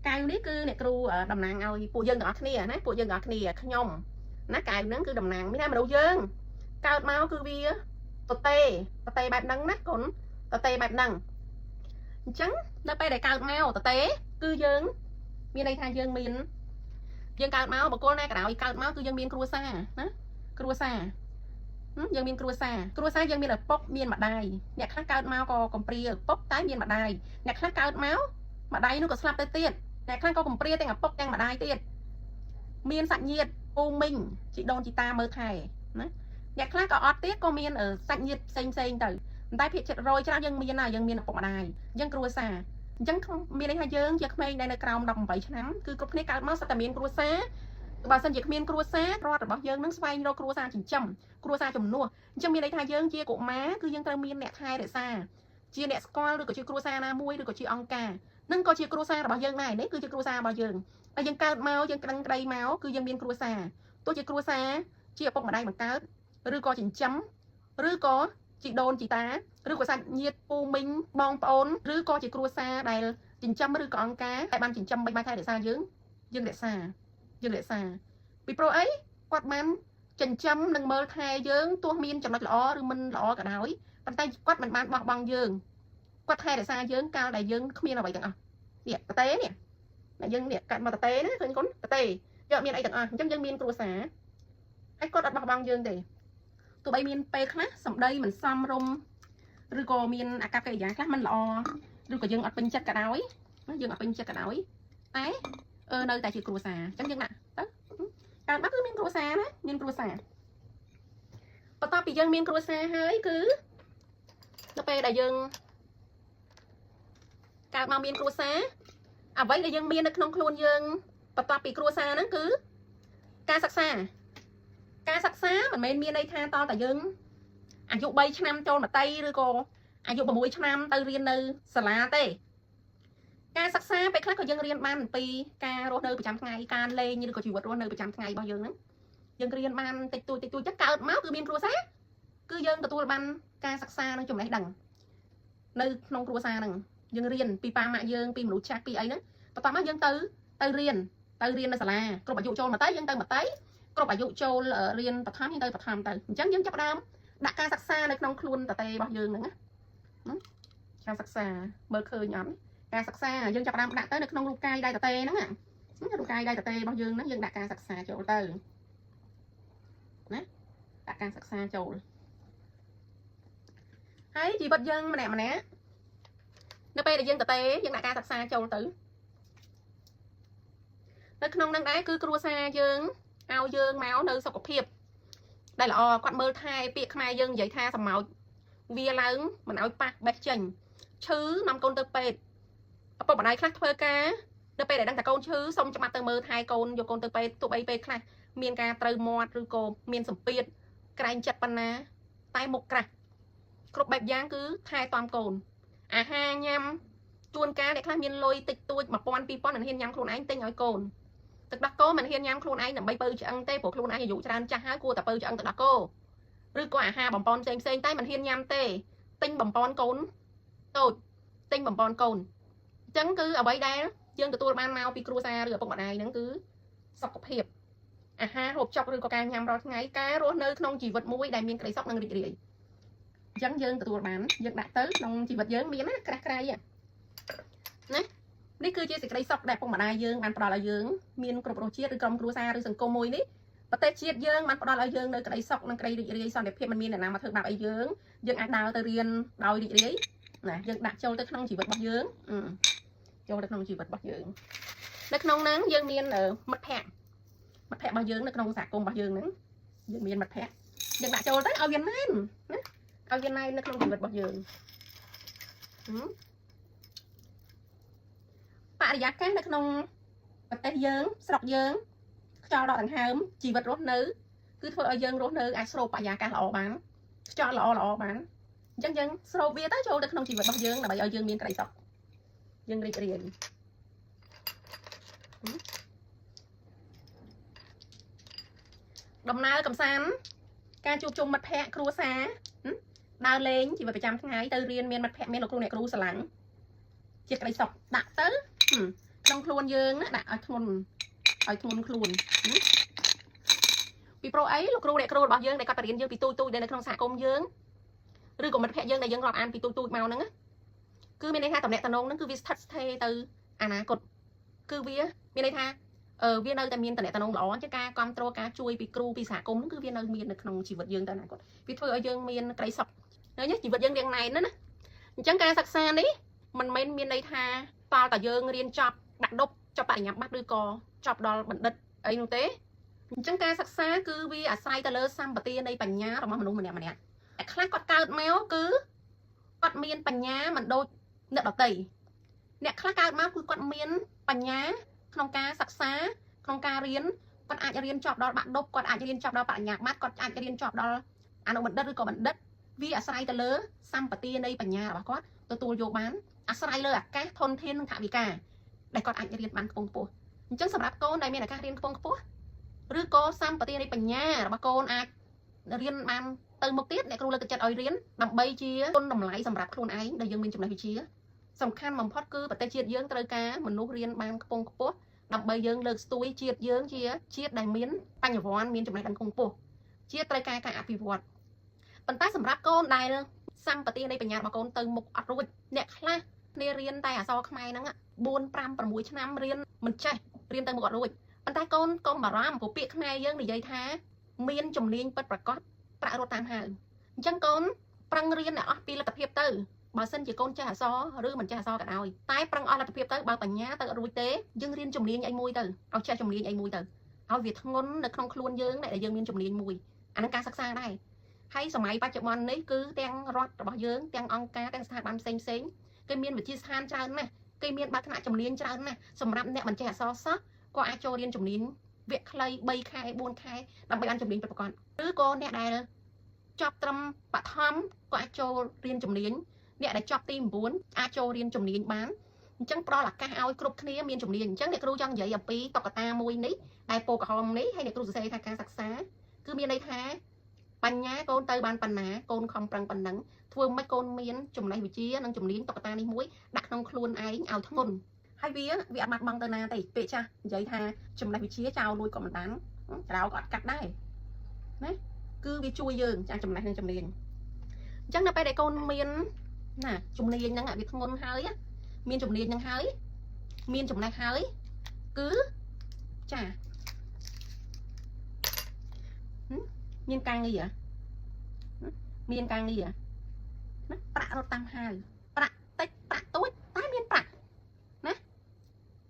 cái này cứ nè kêu đầm nàng ao phụ dân ngọt nè nè phụ dân ngọt nè nhom nè cái nắng cứ đầm nàng mới ra mà đâu dương cao máu cứ bia tê bạch nắng nè còn tê bạch nắng trắng nó bay đại cao máu tê cứ dương miền đây thay dương miền dương cao máu mà cô này cả đạo cao máu cứ dương miền cua xa nè cua xa dương miền cua xa dương miền là bốc miền mặt đài nhạc khác cao máu có còn pria bốc tái miền mặt đài nhạc khác cao máu mặt đài nó có slap tới tiền nhạc khác có còn pria tên là bốc tên mặt đài tiền miền sạch nhiệt u minh chị đôn chị ta mơ thầy nhạc khác có ót tiết có miền ở sạch nhiệt xanh từ tayผิด rồi cho dân miền nào dân miền là bốc mặt đài dân cua xa dân không miền đây hai dân giờ không đây là cào đầm 7 năm cứ cục này cao máu sạch miền cua xa bà sân dịch miền cua xa rồi bảo dân nước xoay nó cua xa chỉ chậm cua xa chùm nua trong miền đây thay dân chia cổ má cứ dân tao miền nẹt hai để xa chia nẹt square được có chia cua xa na muối được có chia ong cà nâng có chia cua xa là bao dân này đấy cứ chia cua xa bao dân ở dân cao máu dân đăng đầy máu cứ dân miền cua xa tôi chia cua xa chia bông ở đây bằng cao rư có chỉnh chấm rư có chị đôn chị tá rư có sạch nhiệt u minh bong ôn rư có chị cua xa đây chỉnh chấm rư có ong cá tại ban chỉnh chấm bay thay để xa dương để xa vì pro ấy quạt man chỉnh chấm đừng mơ thay dương tua miên trong nó lỏ rư minh lỏ cả đói bàn tay quạt mình ban bằng dương quạt thay để xa dương cao đại dương không miên là vậy chẳng à nè tế nè đại dương nè cạnh mà tế đấy thôi con tế giờ miên ấy chẳng à trong dương miên cua xá ấy quạt đặt bằng dương để tụi bay miên pe khác sầm đây mình xăm rôm rư có miên à cà phê giá khác mình lọ rư có dương ở bên chất cả đói dương ở bên chất cả đói ấy nơi tại chị cua xà chẳng dân nè đó bạn bắt cứ miên cua xà đó miên cua xà và tao bị dân miên cua xà hơi cứ nó pe đại dương cao mau miên cua xà à vậy là dân miên nó không luôn dân và tao bị cua xà nó cứ ca sắc xa mình miên đây tha to tại dân à dụ 3 năm cho mà tây rồi cô à dụ 6 năm tây riêng nơi xà lá tê ca sắc xaไป khác có dân riêng ban pi ca rốt nơi 100 ngày ca lên như có chỉ vật rốt nơi 100 ngày bao giờ nữa dân riêng ban tịch tôi chắc cao máu cứ miên cua xá cứ dân của tôi ban ca sắc xa nó chùm này đằng nơi nông cua xa đằng dân riêng pi pa mạ dân pi mũ chắc pi ấy nữa và toàn mắt dân tây riêng là xà la có bảo dụ châu mà tới dân tây mà tới có bảo dụ châu ở riêng tập tham dân tây tập tham tây chẳng dân chấp đam đặt ca sắc xa nơi nông luôn tây bao giờ nữa ca sắc xa mơ khơi nhóm ca sắc xa dân chọc đam đặt tới được nông lu cay đây tà tê nó à lu cay đây tà tê bao dương nó dân đặt ca sắc xa chỗ từ đặt ca sắc xa chỗ ấy chị vật dân mà nè nó pe là dân tà tê dân đặt ca sắc xa chỗ tử nó nông năng đá cứ cua xa dương ao dương máu nơi sọc cục hiệp đây là quạt mơ thai piệt mai dân vậy tha sầm màu vía lớn mình áo bạc bạch chỉnh chứ 5 con tơ pet bọn này khác thuê cá đợt pe để đăng cả con chứ xong cho mặt tơ mơ hai con vô con tơ pe tụi bay pe khác miền ca trừ mọt rồi cô miền sầm piệt cái chặt pan na tay một cạch cột bạch giang cứ hai toàn cồn à ha nhâm chuôn cá để khác miền lôi tịch tôi mà pon pi pon mình hiên nhâm khuôn anh tên nói cồn thực đặc cô mình hiên nhâm khuôn anh là bay bơi cho ăn tê của khuôn anh dụ cho ăn cha hái cua tập bơi cho ăn thực đặc cô rồi có à ha bầm pon xanh tay mình hiên nhâm tê tinh bầm pon cồn tôi tinh bầm pon cồn chẳng cứ ở đây đây dân từ tôi ban mau pi cua xa rồi bọn này nó cứ sọc cục hiệp à ha hộp chọc rồi có ca nhằm rồi ngay cá rồi nơi không chỉ vật mũi đại miên cái sọc năng rỉ chẳng dân từ tôi bán dân đã tới không chỉ vật dân miên á cray à nè đi cứ chia sẻ cái sọc đẹp bọn này dân ăn là dân miên cục đồ chiết rồi cầm cua xa rồi sừng cô môi đấy và tết chiết dân ăn đó là dân nơi cái sọc năng cái rỉ xong đẹp miên là nào mà thường bảo ấy dân ăn đào tới riêng đòi rỉ nè dân đặt châu tới không chỉ vật bọc dân cho đất nông chỉ vật bao dưỡng đất nông nắng dân miền ở mặt thẻ bao dưỡng đất nông sạc cùng bao dưỡng nắng dân miền mặt thẻ dân đã cho tới ao dân này đất nông chỉ vật bao dưỡng bạn giá cá đất nông vật tết dưỡng sọc dưỡng cho đỏ thằng hám chỉ vật rốt nữ cứ thôi ở dân rốt nữ ai sô bạn giá cá lọ bán cho lọ bán dân sô bia tới cho đất nông chỉ vật bao dưỡng là bởi ở dân miền cái sọc dân đi riêng đồng nào cầm sán ca chụp chung mặt phe cua xa đào lên chỉ phải 100 ngày từ riêng miền mặt phe miền là cua này cua sả lắng chỉ cái sọc đặt tới trong khuôn dương á đã ở thôn khuôn vì pro ấy lúc kêu để kêu bảo dương để có tiền dương vì tôi đây là trong xã công dương rồi còn mình phải dương này dương lọt ăn vì tôi màu nữa cứ bên đây tha tổng nẹt tần nông nó cứ viết thật thê từ cột cứ vía bên đây tha viên nơi tại miền tần nẹt tần nông lỏ chứ ca control cá chui vì kêu vì xã công nó cứ viên nơi miền đượcក្នុងchỉ vật dương tần này cột vì thôi ở dương miền cây sọc nếu nhất chỉ vật dương đèn này nữa chẳng ca sắc xa đấy mình miền đây tha to cả dương riêng chọc đặt đốc cho bạn nhập bắt đưa cò chọc đo bẩn đất ấy nô tế chẳng ca sắc xa cứ vì sai ta lơ xăm bờ tiên đây bành nhá rồi mà mình nè khác quạt cao méo cứ quạt miền bành nhá mình đôi nợ đỏ tẩy nè khác cao máu cứ quạt miền bành nhá không ca sắc xa không ca riêng quạt ai riêng chọc đo bạn đốc quạt ai riêng chọc đo bạn nhạc mắt quạt ai riêng chọc đo bẩn đất rồi có bẩn đất vì sai ta lơ xăm bờ tiên đây bành nhá bà quát tôi vô bán sai lơ các thôn thiên thả vì cả đây còn anh riêng bán công phu chẳng sắp đặt cô đây miền là các riêng công phu rư cô xăm bờ tiên đây bành nhá bà cô ai riêng bán từ một tiết để cô lên chặt oi riêng đầm bay chia con đầm lái sầm rạp khuôn ái đây dương mình chụp này vị chia sầm khăn mầm phốt cứ bật tay chiết dương tới cá mình nuôi riêng ban công phu đầm bay dương lược túi chiết dương chiết đại miến bánh vòn miến chụp này đằng công phu chiết tới cá cả phi vọt bận tay sầm rạp con đây nữa xăm bờ tiên đây bành nhá bà cô từ một ọt rồi nè khla nè riêng tay so không ai nắng ạ buôn pram phần mũi năm riêng mình chạy riêng tay một ọt rồi bận tay con bà ram của piệt này dương để dây thá miến chùm liên bật bật cót tại rồi tam hàng chẳng con prang riêng là pi là tập hiệp tư bà xin chỉ con cha so rư mình cha so cả rồi tái prang là tập hiệp tới bao tầng nhá tới rồi tế dương riêng chùm liên anh mui từ ao cha chùm liên anh mui từ ao việt ngôn được không luôn dương này là dương liên chùm liên mui anh ca sắc xa đây hay sớm máy ba chục món đấy cứ đang rót bỏ dương đang on cá đang sa bám xanh xanh cây miên với chia san trơn này cây miên ba thằng chùm liên trơn này sớm rắm nè mình cha so sót có ai cho liên chùm liên việc clay bay khai buôn khai làm bay ăn chùm liên cho bà con cứ cô nè đây nữa chọc trầm bạ thom có ai cho riêng chùm liên nè để chọc tim muốn ai cho riêng chùm liên bán chẳng pro là cá ao cướp kia miên chùm liên chẳng để kêu trong vậy ở pi tọc ta môi ní đại po cả hòm ní hay để kêu xe thay ca sắc xá cứ miên đây tha bánh nhá con tơi ban bánh ná con không prang bánh nắng thua mấy con miên chùm này vị trí năng chùm liên tọc ta đi muối đặt trong khuôn ai ao thằng ngôn hay vía vì mặt bằng tờ na thì bệ cha giấy tha chùm này vị trí chào nuôi còn bán chào gọt cắt đây đấy cứ vì chui dương cha chùm này hơn chùm liền chắc là phải để con miên nè chùm liền năng ngại việc ngôn hơi á miên chùm liền năng hơi miên chùm này hơi cứ chả miên căng đi vậy miên căng đi vậy bạ nó tăng hai bạ tách bạ tối tái miên bạ nè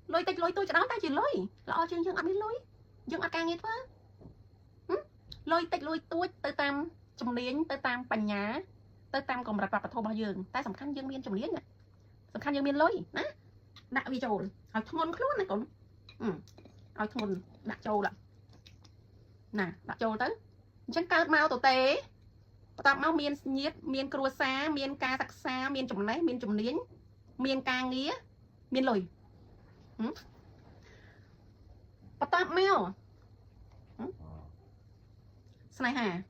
lôi tách lôi tôi cho đó ta chỉ lôi lo chương dương ăn đi lôi dương ăn càng nghe thôi lôi tách lôi tôi tới tam chùm liên tới tam bành nhá tới tam còn bạc thô bao dương ta sầm khăn dương miên chùm liên nè sầm khăn dương miên lôi nè đạo vi trầu hỏi thôn luôn này còn hỏi thôn đạo trầu là nè đạo trầu tới chẳng cao mau tổ tế tập mau miên nhiệt miên cua xa miên ca sặc xa miên chùm lấy miên chùm liên miên ca nghĩa miên lồi tập mèo này hả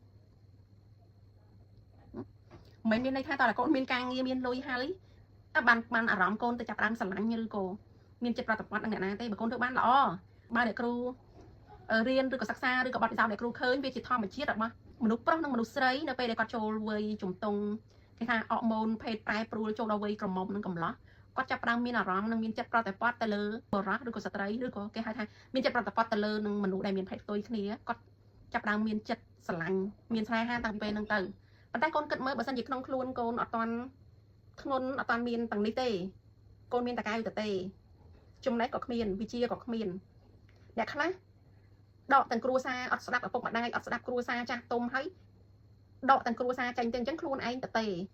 mấy miền đây thay tao là con miền càng nghe miền lôi hay các bạn ở rõm con tôi chặt đang sẵn lắng như cô miền chặt ra tập quán đang ngã tay mà con tôi bán lọ ba để kêu riêng rồi có sắc xa rồi có bạn sao để kêu khơi về chỉ thò mà chiết được mà mình lúc pro năng mình lúc sấy nó về để có trâu với trùng tông cái thằng họ môn phê trai pro trâu đầu với cầm mông nó cầm ló có chặt đang miền ở rõm năng miền chặt ra tập quán tay lơ bờ rác rồi có sợi trai rồi có cái hai thằng miền chặt ra tập quán tay lơ năng mình lúc đây miền phải tôi cái này có chặt đang miền chặt sẵn lạnh miền sai ha tăng về năng từ bàn tay con cất mới bởi sao dịch không luôn con ở toàn miền tầng ní tê con miền tà cay từ tê chung đấy có miền vị chia có miền đẹp khá đọ tầng cua xa ở đạp ở phục mặt đây ở đạp cua xa cha tôm thấy đọ tầng cua xa tranh chân luôn anh từ tê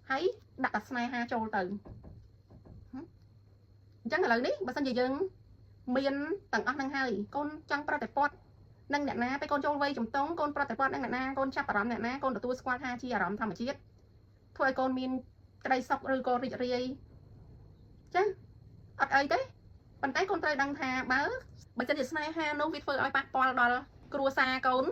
thấy đặt đặt snai ha trôi từ chẳng là lời đấy bởi sao gì dừng miền tầng ốc năng hai con trăng pro pot năng nè naไปcon trâu vây chúng tống con pro tại năng nè na con chắp ở nè na conตัว squat 5 chia ở thầm mà chiết thôi con miên đây sọc rồi con rịt rì chứ ở đây đấy bàn tay con tay đang thà bớ bây giờ thì snai ha nó vịt phơi oi pa pol đó cua xa con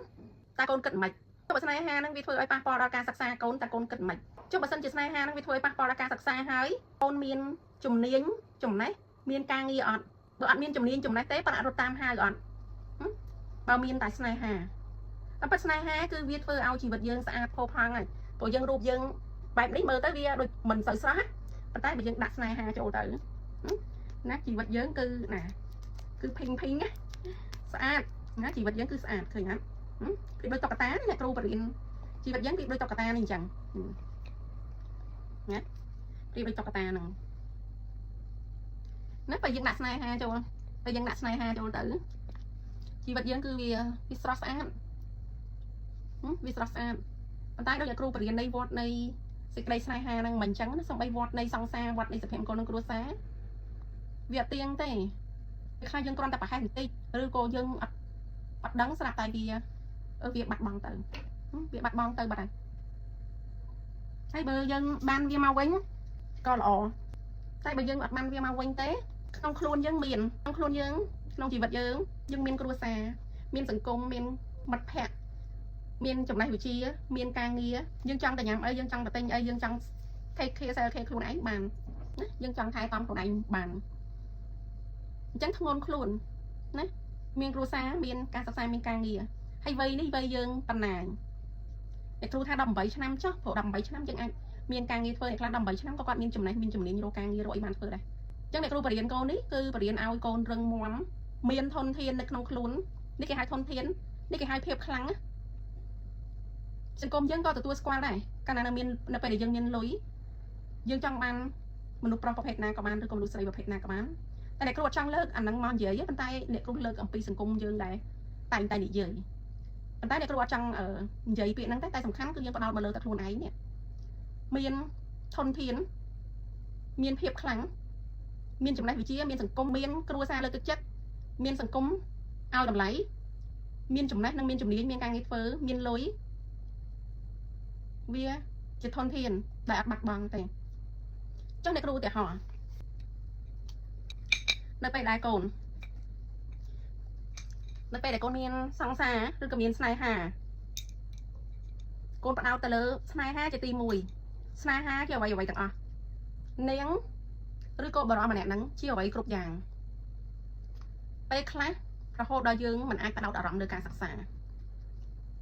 ta con cận mạch cho bà snai ha nó vịt phơi oi pa pol đó ca sắc xa con ta con cận mạch cho bà sân chỉ snai ha nó vịt phơi pa pol đó ca sắc xa hơi con miên chùm niếng chùm đấy miên ca nghi ọt បើអត់មានជំនាញចំណេះទេប៉ារត់តាមហាក៏អត់បើមានតែស្នេហាតែប៉ាស្នេហាគឺវាធ្វើឲ្យជីវិតយើងស្អាតផូរផង់ហើយព្រោះយើងរូបយើងបែបនេះមើលទៅវាដូចមិនសូវស្រស់ប៉ុន្តែបើយើងដាក់ស្នេហាចូលទៅណាជីវិតយើងគឺណាគឺភីងណាស្អាតណាជីវិតយើងគឺស្អាតឃើញណាពីដូចតុក្កតាអ្នកគ្រូបរិញ្ញាជីវិតយើងពីដូចតុក្កតានេះអញ្ចឹងណាពីដូចតុក្កតាហ្នឹងណាបើយើងដាក់ស្នេហាចូលទៅយើងដាក់ស្នេហាចូលទៅជីវិតយើងគឺវាស្រស់ស្អាតវាស្រស់ស្អាតប៉ុន្តែដូចអ្នកគ្រូបរិញ្ញានៃវត្តនៃសេចក្តីស្នេហាហ្នឹងមិនអញ្ចឹងណាសំបីវត្តនៃសង្សារវត្តនៃសុភមង្គលក្នុងគ្រួសារវាអត់ទៀងទេខ្លះយើងគ្រាន់តែប្រហែលបន្តិចឬក៏យើងអត់ដឹងស្រាប់តែវាបាត់បង់ទៅវាបាត់បង់ទៅបាត់ហើយបើយើងបានវាមកវិញក៏ល្អតែបើយើងអត់បានវាមកវិញទេក្នុងខ្លួនយើងមានក្នុងខ្លួនយើងក្នុងជីវិតយើងមានគ្រួសារមានសង្គមមានមិត្តភ័ក្តិមានចំណេះវិជ្ជាមានការងារយើងចង់តែញ៉ាំអីយើងចង់តែទិញអីយើងចង់ take care self care ខ្លួនឯងបានណាយើងចង់ថែទាំខ្លួនឯងបានអញ្ចឹងធ្ងន់ខ្លួនណាមានគ្រួសារមានការសិក្សាមានការងារហើយវ័យនេះវ័យយើងប៉ុណ្ណាអ្នកគ្រូថា18ឆ្នាំចុះព្រោះ18ឆ្នាំយើងអាចមានការងារធ្វើអ្នកខ្លះ18ឆ្នាំក៏គាត់មានចំណេះមានជំនាញរកការងាររកអីបានធ្វើដែរអញ្ចឹងអ្នកគ្រូបរិញ្ញាកូននេះគឺបរិញ្ញាឲ្យកូនរឹងមាំមានធនធាននៅក្នុងខ្លួននេះគេហៅធនធាននេះគេហៅភាពខ្លាំងសង្គមយើងក៏ទទួលស្គាល់ដែរកាលណាមាននៅពេលដែលយើងមានលុយយើងចង់បានមនុស្សប្រុសប្រភេទណាក៏បានឬក៏មនុស្សស្រីប្រភេទណាក៏បានតែអ្នកគ្រូអត់ចង់លើកអាហ្នឹងមកនិយាយប៉ុន្តែអ្នកគ្រូលើកអំពីសង្គមយើងដែរតែងតែនិយាយប៉ុន្តែអ្នកគ្រូអត់ចង់និយាយពាក្យហ្នឹងតែសំខាន់គឺយើងផ្ដោតមកលើតែខ្លួនឯងនេះមានធនធានមានភាពខ្លាំងមានចំណេះវិជ្ជាមានសង្គមមានគ្រួសារលើកទឹកចិត្តមានសង្គមឲ្យតម្លៃមានចំណេះនិងមានជំនាញមានការងារធ្វើមានលុយវាជាធនធានដែលអត់បាត់បង់ទេចុះអ្នកគ្រូឧទាហរណ៍នៅពេលដែលកូនមានសង្សារឬក៏មានស្នេហាកូនផ្ដោតទៅលើស្នេហាជាទី1ស្នេហាជាអ្វីទាំងអស់នាងឬក៏បរិបទម្នាក់ហ្នឹងជាអ្វីគ្រប់យ៉ាងពេលខ្លះរហូតដល់យើងមិនអាចផ្ដោតអារម្មណ៍លើការសិក្សា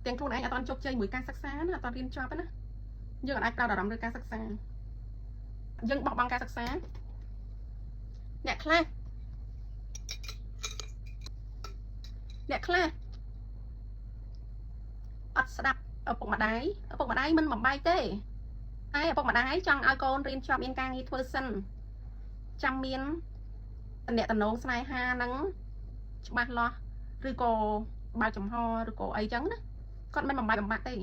ទាំងខ្លួនឯងអត់ទាន់ជោគជ័យមួយការសិក្សាណាអត់ទាន់រៀនចប់ណាយើងអត់អាចផ្ដោតអារម្មណ៍លើការសិក្សាយើងបោះបង់ការសិក្សាអ្នកខ្លះអត់ស្ដាប់ឪពុកម្ដាយមិនបំបែកទេតែឪពុកម្ដាយចង់ឲ្យកូនរៀនចប់មានការងារធ្វើសិនចាំមានតំណែងស្នេហាហ្នឹងច្បាស់លាស់ឬក៏បើកចំហឬក៏អីចឹងណាគាត់មិនបំបែកបំបាក់ទេ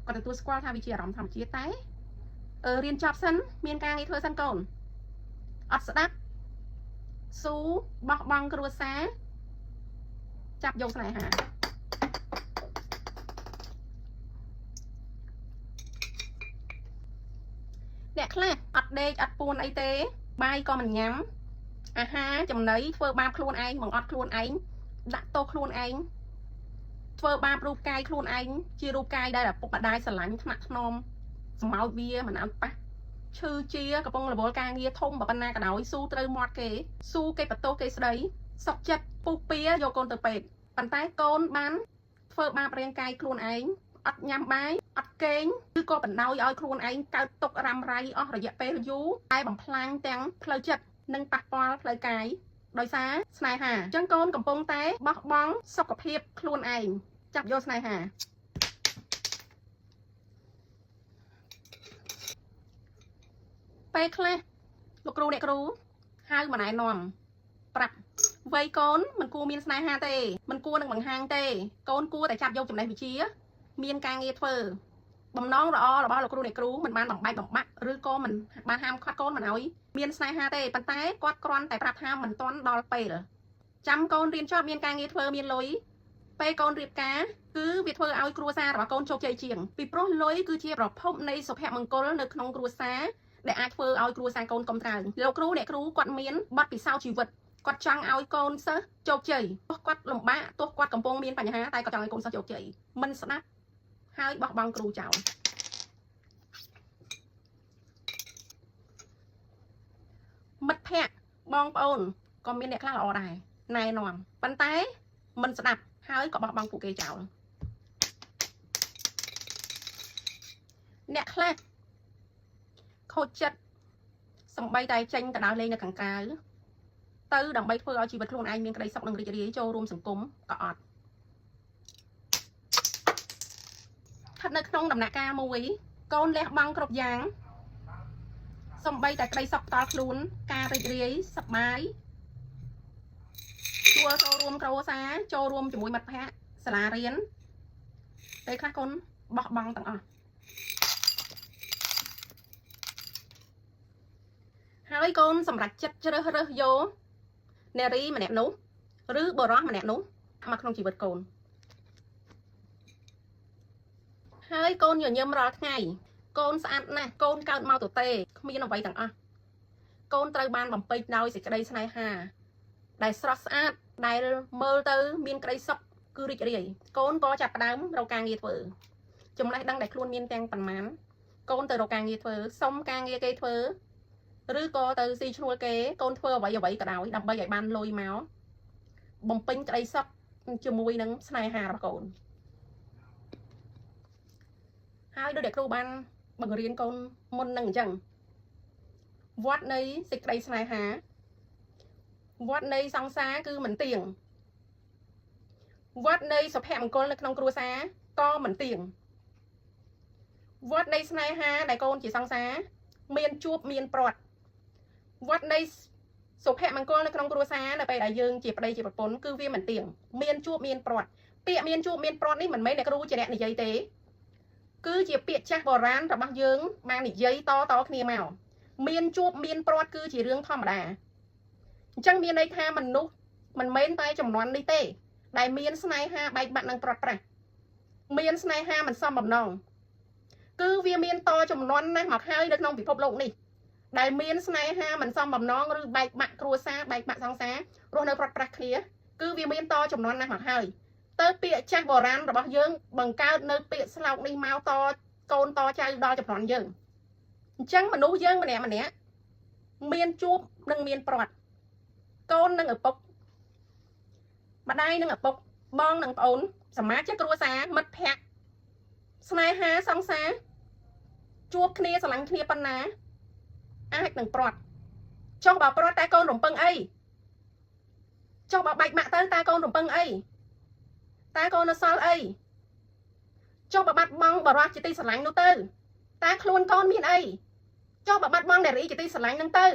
គាត់ទទួលស្គាល់ថាវាជាអារម្មណ៍ធម្មជាតិតែរៀនចប់សិនមានការងារធ្វើសិនកូនអត់ស្ដាប់ស៊ូបោះបង់គ្រួសារចាប់យកស្នេហាអ្នកខ្លះអត់ដេកអត់ពួនអីទេបាយក៏មិនញ៉ាំអាហារចំណីធ្វើបាបខ្លួនឯងបង្អត់ខ្លួនឯងដាក់ទោសខ្លួនឯងធ្វើបាបរូបកាយខ្លួនឯងជារូបកាយដែលឪពុកម្ដាយស្រឡាញ់ថ្នាក់ថ្នមសម្ោចវាមិនឲ្យប៉ះឈឺជាកំពុងរវល់ការងារធំប៉ុណ្ណាក៏ដោយស៊ូត្រូវមាត់គេស៊ូគេបន្ទោសគេស្ដីសុកចិត្តពុះពៀយកកូនទៅពេទ្យប៉ុន្តែកូនបានធ្វើបាបរាងកាយខ្លួនឯងអត់ញ៉ាំបាយអត់គេងឬក៏បណ្ដោយឲ្យខ្លួនឯងកើតទុក្ខរ៉ាំរ៉ៃអស់រយៈពេលយូរតែបំផ្លាញទាំងផ្លូវចិត្តនិងប៉ះពាល់ផ្លូវកាយដោយសារស្នេហាអញ្ចឹងកូនកំពុងតែបោះបង់សុខភាពខ្លួនឯងចាប់យកស្នេហាពេលខ្លះលោកគ្រូអ្នកគ្រូហៅមកណែនាំប្រាប់វ័យកូនមិនគួរមានស្នេហាទេមិនគួរនឹងបង្ហាញទេកូនគួរតែចាប់យកចំណេះវិជ្ជាមានការងារធ្វើបំណងល្អរបស់លោកគ្រូអ្នកគ្រូមិនបានបំបែកបំបាក់ឬក៏មិនបានហាមឃាត់កូនមិនឲ្យមានស្នេហាទេប៉ុន្តែគាត់គ្រាន់តែប្រាប់ថាមិនទាន់ដល់ពេលចាំកូនរៀនចប់មានការងារធ្វើមានលុយពេលកូនរៀបការគឺវាធ្វើឲ្យគ្រួសាររបស់កូនជោគជ័យជាងពីព្រោះលុយគឺជាប្រភពនៃសុភមង្គលនៅក្នុងគ្រួសារដែលអាចធ្វើឲ្យគ្រួសារកូនកំត្រើយលោកគ្រូអ្នកគ្រូគាត់មានបទពិសោធន៍ជីវិតគាត់ចង់ឲ្យកូនសិស្សជោគជ័យទោះគាត់លំបាកទោះគាត់កំពុងមានបញ្ហាតែគាត់ចង់ឲ្យកូនសិស្សជោគជ័យមិនស្ដាប់ហើយបោះបង់គ្រូចោលមិត្តភ័ក្តិបងប្អូនក ក៏មានអ្នកខ្លះល្អដែរណែនាំប៉ុន្តែមិនស្ដាប់ហើយក៏បោះបង់ពួកគេចោលអ្នកខ្លះខូចចិត្តសំបីតែចេញទៅដើរលេងនៅខាងក្រៅទៅដើម្បីធ្វើឲ្យជីវិតខ្លួនឯងមានក្តីសុខនិងរីករាយចូលរួមសង្គមក៏អត់ស្ថិតនៅក្នុងដំណាក់កាលមួយកូនលះបង់គ្រប់យ៉ាងសំបីតែក្តីសុខផ្ទាល់ខ្លួនការរីករាយសប្បាយចូលរួមគ្រួសារចូលរួមជាមួយមិត្តភ័ក្តិសាលារៀនពេលខ្លះកូនបោះបង់ទាំងអស់ហើយកូនសម្រេចចិត្តជ្រើសរើសយកនារីម្នាក់នោះឬបុរសម្នាក់នោះមកក្នុងជីវិតកូនហើយកូនញញឹមរាល់ថ្ងៃកូនស្អាតណាស់កូនកើតមកទទេគ្មានអ្វីទាំងអស់កូនត្រូវបានបំពេញដោយសេចក្តីស្នេហាដែលស្រស់ស្អាតដែលមើលទៅមានក្តីសុខគឺរីករាយកូនក៏ចាប់ផ្ដើមរកការងារធ្វើចំណេះដឹងដែលខ្លួនមានទាំងប៉ុន្មានកូនទៅរកការងារធ្វើសុំការងារគេធ្វើឬក៏ទៅស៊ីឈ្នួលគេកូនធ្វើអ្វីក៏ដោយដើម្បីឲ្យបានលុយមកបំពេញក្តីសុខជាមួយនឹងស្នេហារបស់កូនហើយដូចដែលគ្រូបានបង្រៀនកូនមុននឹងអញ្ចឹងវត្តនៃសេចក្តីស្នេហាវត្តនៃសង្សារគឺមិនទៀងវត្តនៃសុភមង្គលនៅក្នុងគ្រួសារក៏មិនទៀងវត្តនៃស្នេហាដែលកូនជាសង្សារមានជួបមានព្រាត់វត្តនៃសុភមង្គលនៅក្នុងគ្រួសារនៅពេលដែលយើងជាប្តីជាប្រពន្ធគឺវាមិនទៀងមានជួបមានព្រាត់ពាក្យមានជួបមានព្រាត់នេះមិនមែនអ្នកគ្រូជាអ្នកនិយាយទេគឺជាពាក្យចាស់បុរាណរបស់យើងបាននិយាយតគ្នាមកមានជួបមានព្រាត់គឺជារឿងធម្មតាអញ្ចឹងមានន័យថាមនុស្សមិនមែនតែចំនួននេះទេដែលមានស្នេហាបែកបាក់និងព្រាត់ប្រាសមានស្នេហាមិនសមបំណងគឺវាមានតចំនួនណាស់មកហើយនៅក្នុងពិភពលោកនេះដែលមានស្នេហាមិនសមបំណងឬបែកបាក់គ្រួសារបែកបាក់សង្សាររស់នៅព្រាត់ប្រាសគ្នាគឺវាមានតចំនួនណាស់មកហើយទៅពាក្យចាស់បុរាណរបស់យើងបង្កើតនៅពាក្យស្លោកនេះមកតកូនតចៅដល់ចំនួនយើងអញ្ចឹងមនុស្សយើងម្នាក់មានជួបនិងមានព្រាត់កូននិងឪពុកម្ដាយនិងឪពុកបងនិងប្អូនសមាជិកគ្រួសារមិត្តភ័ក្តិស្នេហាសង្សារជួបគ្នាស្រឡាញ់គ្នាប៉ុណ្ណាអាចនឹងព្រាត់ចុះបើព្រាត់តែកូនរំពឹងអីចុះបើបែកម៉ាក់ទៅតែកូនរំពឹងអីតែកូននៅសល់អីចុះបើបាត់បង់បរិសុទ្ធជាទីស្រឡាញ់នោះទៅតែខ្លួនកូនមានអីចុះបើបាត់បង់នារីជាទីស្រឡាញ់នឹងទៅ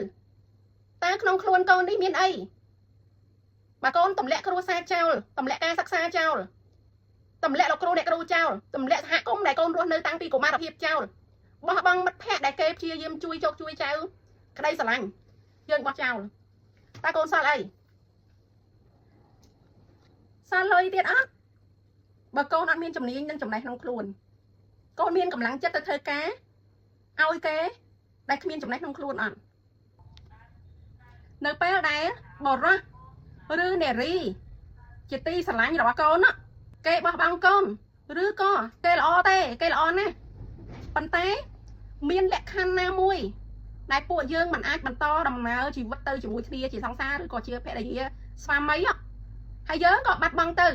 តែក្នុងខ្លួនកូននេះមានអីបើកូនទម្លាក់គ្រួសារចោលទម្លាក់ការសិក្សាចោលទម្លាក់លោកគ្រូអ្នកគ្រូចោលទម្លាក់សហគមន៍ដែលកូនរស់នៅតាំងពីកុមារភាពចោលបោះបង់មិត្តភ័ក្តិដែលគេព្យាយាមជួយចោកជួយចៅក្តីស្រឡាញ់យើងបោះចោលតែកូនសល់អីសល់លុយទៀតអត់បើកូនអត់មានជំនាញនិងចំណេះក្នុងខ្លួនកូនមានកម្លាំងចិត្តទៅធ្វើការឲ្យគេដែលគ្មានចំណេះក្នុងខ្លួនអត់នៅពេលដែលបរិសុទ្ធឬនារីជាទីស្រឡាញ់របស់កូនគេបោះបង់កូនឬក៏គេល្អទេគេល្អណាស់ប៉ុន្តែមានលក្ខខណ្ឌណាមួយដែលពួកយើងមិនអាចបន្តដំណើរជីវិតទៅជាមួយគ្នាជាសង្សារឬក៏ជាភរិយាស្វាមីហើយយើងក៏បាត់បង់ទៅ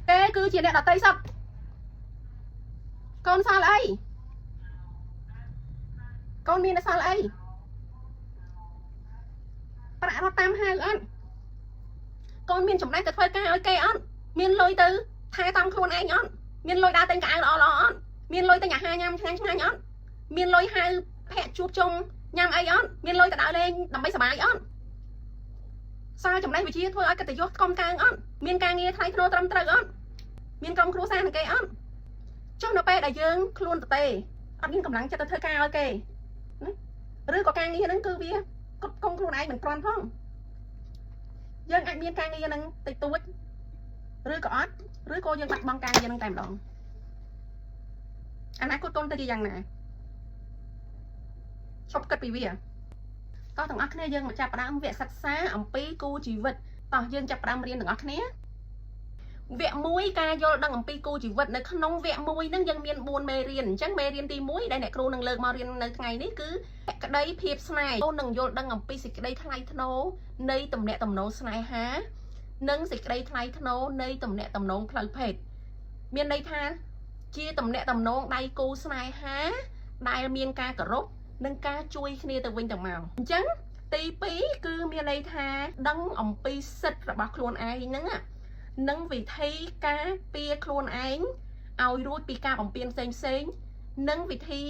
គេគឺជាអ្នកដតីសពកូនសល់អីកូនមានសល់អីប្រាក់រត់តាមហៅអត់កូនមានចំណេះទៅធ្វើការឲ្យគេអត់មានលុយទៅថែទាំខ្លួនឯងអត់មានលុយដើរទិញកៅអៅល្អអត់មានលុយទិញអាហារញ៉ាំឆ្ងាញ់អត់មានលុយហៅភ័ក្រជួបជុំញ៉ាំអីអត់មានលុយទៅដើរលេងដើម្បីសប្បាយអត់សារចំណេះវិជ្ជាធ្វើឲ្យកិត្តិយសកុំកើងអត់មានការងារថ្លៃថ្នូរត្រឹមត្រូវអត់មានក្រុមគ្រួសារនឹងគេអត់ចុះនៅពេលដែលយើងខ្លួនទៅទេអត់មានកម្លាំងចិត្តទៅធ្វើការឲ្យគេឬក៏ការងារហ្នឹងគឺវាគ្រប់គងខ្លួនឯងមិនព្រមផងយើងអាចមានការងារហ្នឹងតិចតួចឬក៏អត់ឬក៏យើងបាត់បង់ការងារហ្នឹងតែម្ដងអនាគតកូនទៅជាយ៉ាងណាឈប់គិតពីវាតោះទាំងអស់គ្នាយើងមកចាប់ផ្ដើមវគ្គសិក្សាអំពីគូជីវិតតោះយើងចាប់ផ្ដើមរៀនទាំងអស់គ្នា vẽ mũi ca vô đăngអំពីគូជីវិតនៅក្នុងវគ្គ1ហ្នឹងយើងមាន4មេរៀនអញ្ចឹងមេរៀនទី1ដែលអ្នកគ្រូនឹងលើកមករៀននៅថ្ងៃនេះគឺក្តីភាពស្នេហ៍នឹងយល់ដឹងអំពីសេចក្តីថ្លៃថ្នូរនៃទំនាក់ទំនងស្នេហានិងសេចក្តីថ្លៃថ្នូរនៃទំនាក់ទំនងផ្លូវភេទមានន័យថាជាទំនាក់ទំនងដៃគូស្នេហាដែលមានការគោរពនិងការជួយគ្នាទៅវិញទៅមកអញ្ចឹងទី2គឺមានន័យថាដឹងអំពីសិទ្ធិរបស់ខ្លួនឯងហ្នឹងនិងវិធីការពារខ្លួនឯងឲ្យរួចពីការបំពានផ្សេងនិងវិធី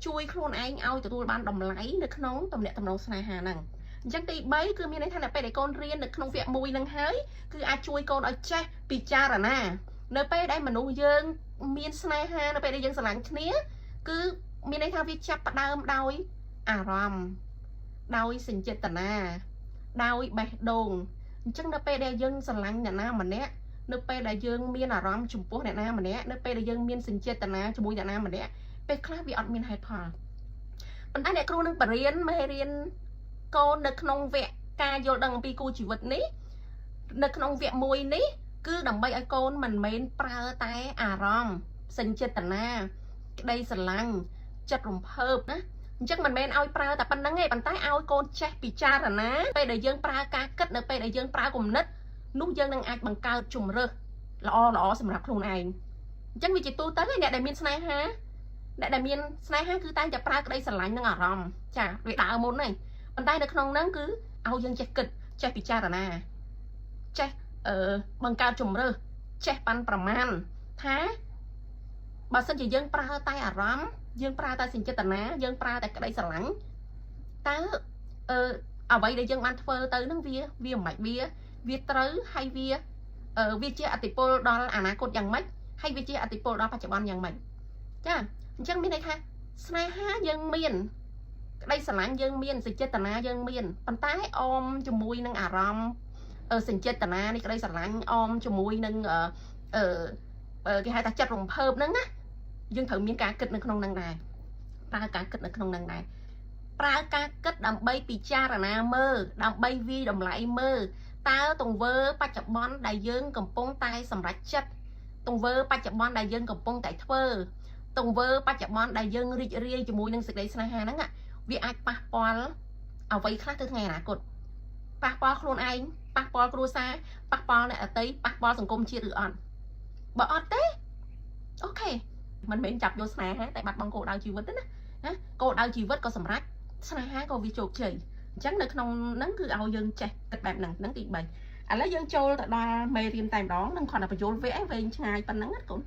ជួយខ្លួនឯងឲ្យទទួលបានតម្លៃនៅក្នុងទំនាក់ទំនងស្នេហាហ្នឹងអញ្ចឹងទី3គឺមានន័យថានៅពេលដែលកូនរៀននៅក្នុងវគ្គ1ហ្នឹងហើយគឺអាចជួយកូនឲ្យចេះពិចារណានៅពេលដែលមនុស្សយើងមានស្នេហានៅពេលដែលយើងស្រឡាញ់គ្នាគឺមានន័យថាវាចាប់ផ្ដើមដោយអារម្មណ៍ដោយសញ្ចេតនាដោយបេះដូងអញ្ចឹងនៅពេលដែលយើងស្រឡាញ់អ្នកណាម្នាក់នៅពេលដែលយើងមានអារម្មណ៍ចំពោះអ្នកណាម្នាក់នៅពេលដែលយើងមានសញ្ចេតនាជាមួយអ្នកណាម្នាក់ពេលខ្លះវាអត់មានហេតុផលប៉ុន្តែអ្នកគ្រូនឹងបរៀនមេរៀនកូននៅក្នុងវគ្គការយល់ដឹងអំពីគូជីវិតនេះនៅក្នុងវគ្គ1នេះគឺដើម្បីឲ្យកូនមិនមែនប្រើតែអារម្មណ៍សញ្ចេតនាក្តីស្រឡាញ់ចិត្តរំភើបណាអញ្ចឹងមិនមែនឲ្យប្រើតែប៉ុណ្្នឹងទេប៉ុន្តែឲ្យកូនចេះពិចារណាពេលដែលយើងប្រើការគិតនៅពេលដែលយើងប្រើគំនិតនោះយើងនឹងអាចបង្កើតជំរើសល្អសម្រាប់ខ្លួនឯងអញ្ចឹងវាជាទូទៅអ្នកដែលមានស្នេហាអ្នកដែលមានស្នេហាគឺតែងតែប្រើក្តីស្រឡាញ់និងអារម្មណ៍ចាវាដើរមុនហ្នឹងប៉ុន្តែនៅក្នុងហ្នឹងគឺឲ្យយើងចេះគិតចេះពិចារណាចេះបង្កើតជំរើសចេះប៉ាន់ប្រមាណថាបើសិនជាយើងប្រើតែអារម្មណ៍យើងប្រើតែសញ្ចេតនាយើងប្រើតែក្តីស្រឡាញ់តើអ្វីដែលយើងបានធ្វើទៅនឹងវាមិនម៉េចវាត្រូវហើយវាជាអតិពលដល់អនាគតយ៉ាងម៉េចហើយវាជាអតិពលដល់បច្ចុប្បន្នយ៉ាងម៉េចចាអញ្ចឹងមានន័យថាស្នេហាយើងមានក្តីស្រឡាញ់យើងមានសញ្ចេតនាយើងមានប៉ុន្តែអមជាមួយនឹងអារម្មណ៍សញ្ចេតនានេះក្តីស្រឡាញ់អមជាមួយនឹងគេហៅថាចិត្តរំភើបហ្នឹងណាយើងត្រូវមានការគិតនៅក្នុងហ្នឹងដែរប្រើការគិតនៅក្នុងហ្នឹងដែរប្រើការគិតដើម្បីពិចារណាមើលដើម្បីវិយតម្លៃមើលតើទង្វើបច្ចុប្បន្នដែលយើងកំពុងតែសម្រេចចិត្តទង្វើបច្ចុប្បន្នដែលយើងកំពុងតែធ្វើទង្វើបច្ចុប្បន្នដែលយើងរីករាយជាមួយនឹងសេចក្តីស្នេហាហ្នឹងវាអាចប៉ះពាល់អ្វីខ្លះទៅថ្ងៃអនាគតប៉ះពាល់ខ្លួនឯងប៉ះពាល់គ្រួសារប៉ះពាល់អ្នកដទៃប៉ះពាល់សង្គមជាតិឬអត់បើអត់ទេអូខេមិនមែនចាប់យកស្នេហាតែបាត់បង់គោលដៅជីវិតទេណាគោលដៅជីវិតក៏សម្រេចស្នេហាក៏វាជោគជ័យអញ្ចឹងនៅក្នុងហ្នឹងគឺឲ្យយើងចេះគិតបែបហ្នឹងទី3ឥឡូវយើងចូលទៅដល់មេរៀនតែម្ដងនឹងគ្រាន់តែបញ្យល់វគ្គឯងវែងឆ្ងាយប៉ុណ្ណឹងណាកូនឥ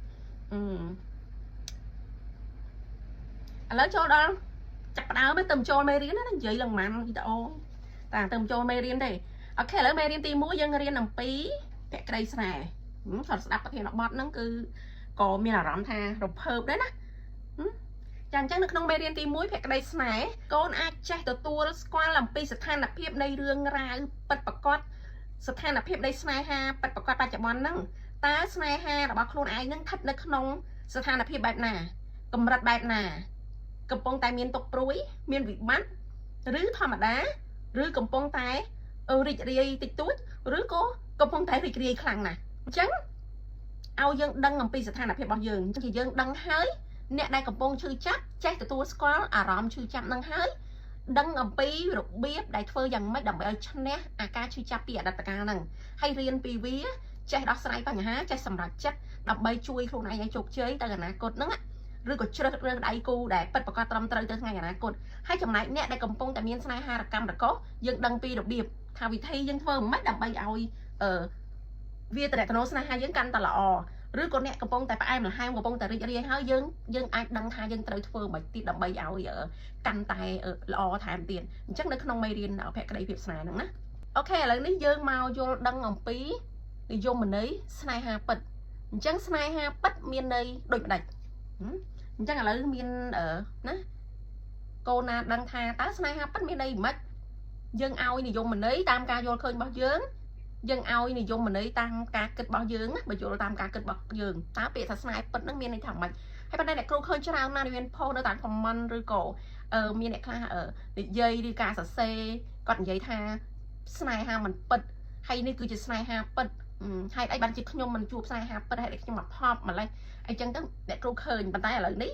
ឡូវចូលដល់ចាប់ផ្ដើមទៅចូលមេរៀនណានិយាយឡើងប៉ុន្មានវីដេអូតែទៅចូលមេរៀនទេអូខេឥឡូវមេរៀនទី1យើងរៀនអំពីភក្តីស្នេហ៍គាត់ស្ដាប់ប្រធានបទហ្នឹងគឺក៏មានអារម្មណ៍ថារំភើបដែរណាចាអញ្ចឹងនៅក្នុងមេរៀនទី1ភក្តីស្នេហ៍កូនអាចចេះទទួលស្គាល់អំពីស្ថានភាពនៃរឿងរ៉ាវពិតប្រាកដស្ថានភាពនៃស្នេហាពិតប្រាកដបច្ចុប្បន្នហ្នឹងតើស្នេហារបស់ខ្លួនឯងហ្នឹងស្ថិតនៅក្នុងស្ថានភាពបែបណាកម្រិតបែបណាកំពុងតែមានទុក្ខព្រួយមានវិបត្តិឬធម្មតាឬកំពុងតែរីករាយតិចតួចឬក៏កំពុងតែរីករាយខ្លាំងណាស់អញ្ចឹងឲ្យយើងដឹងអំពីស្ថានភាពរបស់យើងជាយើងដឹងហើយអ្នកដែលកំពុងឈឺចាប់ចេះទទួលស្គាល់អារម្មណ៍ឈឺចាប់នឹងហើយដឹងអំពីរបៀបដែលធ្វើយ៉ាងម៉េចដើម្បីឲ្យឈ្នះអាការឈឺចាប់ពីអតីតកាលហ្នឹងហើយរៀនពីវាចេះដោះស្រាយបញ្ហាចេះសម្រេចចិត្តដើម្បីជួយខ្លួនឯងឲ្យជោគជ័យទៅអនាគតហ្នឹងឬក៏ជ្រើសរើសដៃគូដែលពិតប្រាកដត្រឹមត្រូវទៅថ្ងៃអនាគតហើយចំណែកអ្នកដែលកំពុងតែមានស្នេហារកម្មរកោយើងដឹងពីរបៀបថាវិធីយើងធ្វើមិនដើម្បីឲ្យវាតំណស្នេហាយើងកាន់តែល្អឬក៏អ្នកកំពុងតែផ្អែមល្ហែមកំពុងតែរីករាយហើយយើងអាចដឹងថាយើងត្រូវធ្វើមិនទៀតដើម្បីឲ្យកាន់តែល្អថែមទៀតអញ្ចឹងនៅក្នុងមេរៀនភក្តីភាពស្នេហ៍ហ្នឹងណាអូខេឥឡូវនេះយើងមកយល់ដឹងអំពីនិយមន័យស្នេហាពិតអញ្ចឹងស្នេហាពិតមានន័យដូចម្ដេចអញ្ចឹងឥឡូវមានណាកូនណាដឹងថាតើស្នេហាពិតមានន័យម៉េចយើងឲ្យនិយមន័យតាមការយល់ឃើញរបស់យើងឲ្យនិយមន័យតាមការគិតរបស់យើងណាបើយល់តាមការគិតរបស់យើងតើពាក្យថាស្នេហ៍ពិតហ្នឹងមានន័យថាម៉េចហើយប៉ុន្តែអ្នកគ្រូឃើញច្រើនណាស់មានផុសនៅតាម comment ឬក៏មានអ្នកខ្លះនិយាយឬការសរសេរគាត់និយាយថាស្នេហាមិនពិតហើយនេះគឺជាស្នេហាពិត hay ai ban chỉ nhom mình chụp sai hạp bất hay để nhưng mà pop mà lại ai chân tức để kêu khơi bàn tay là ní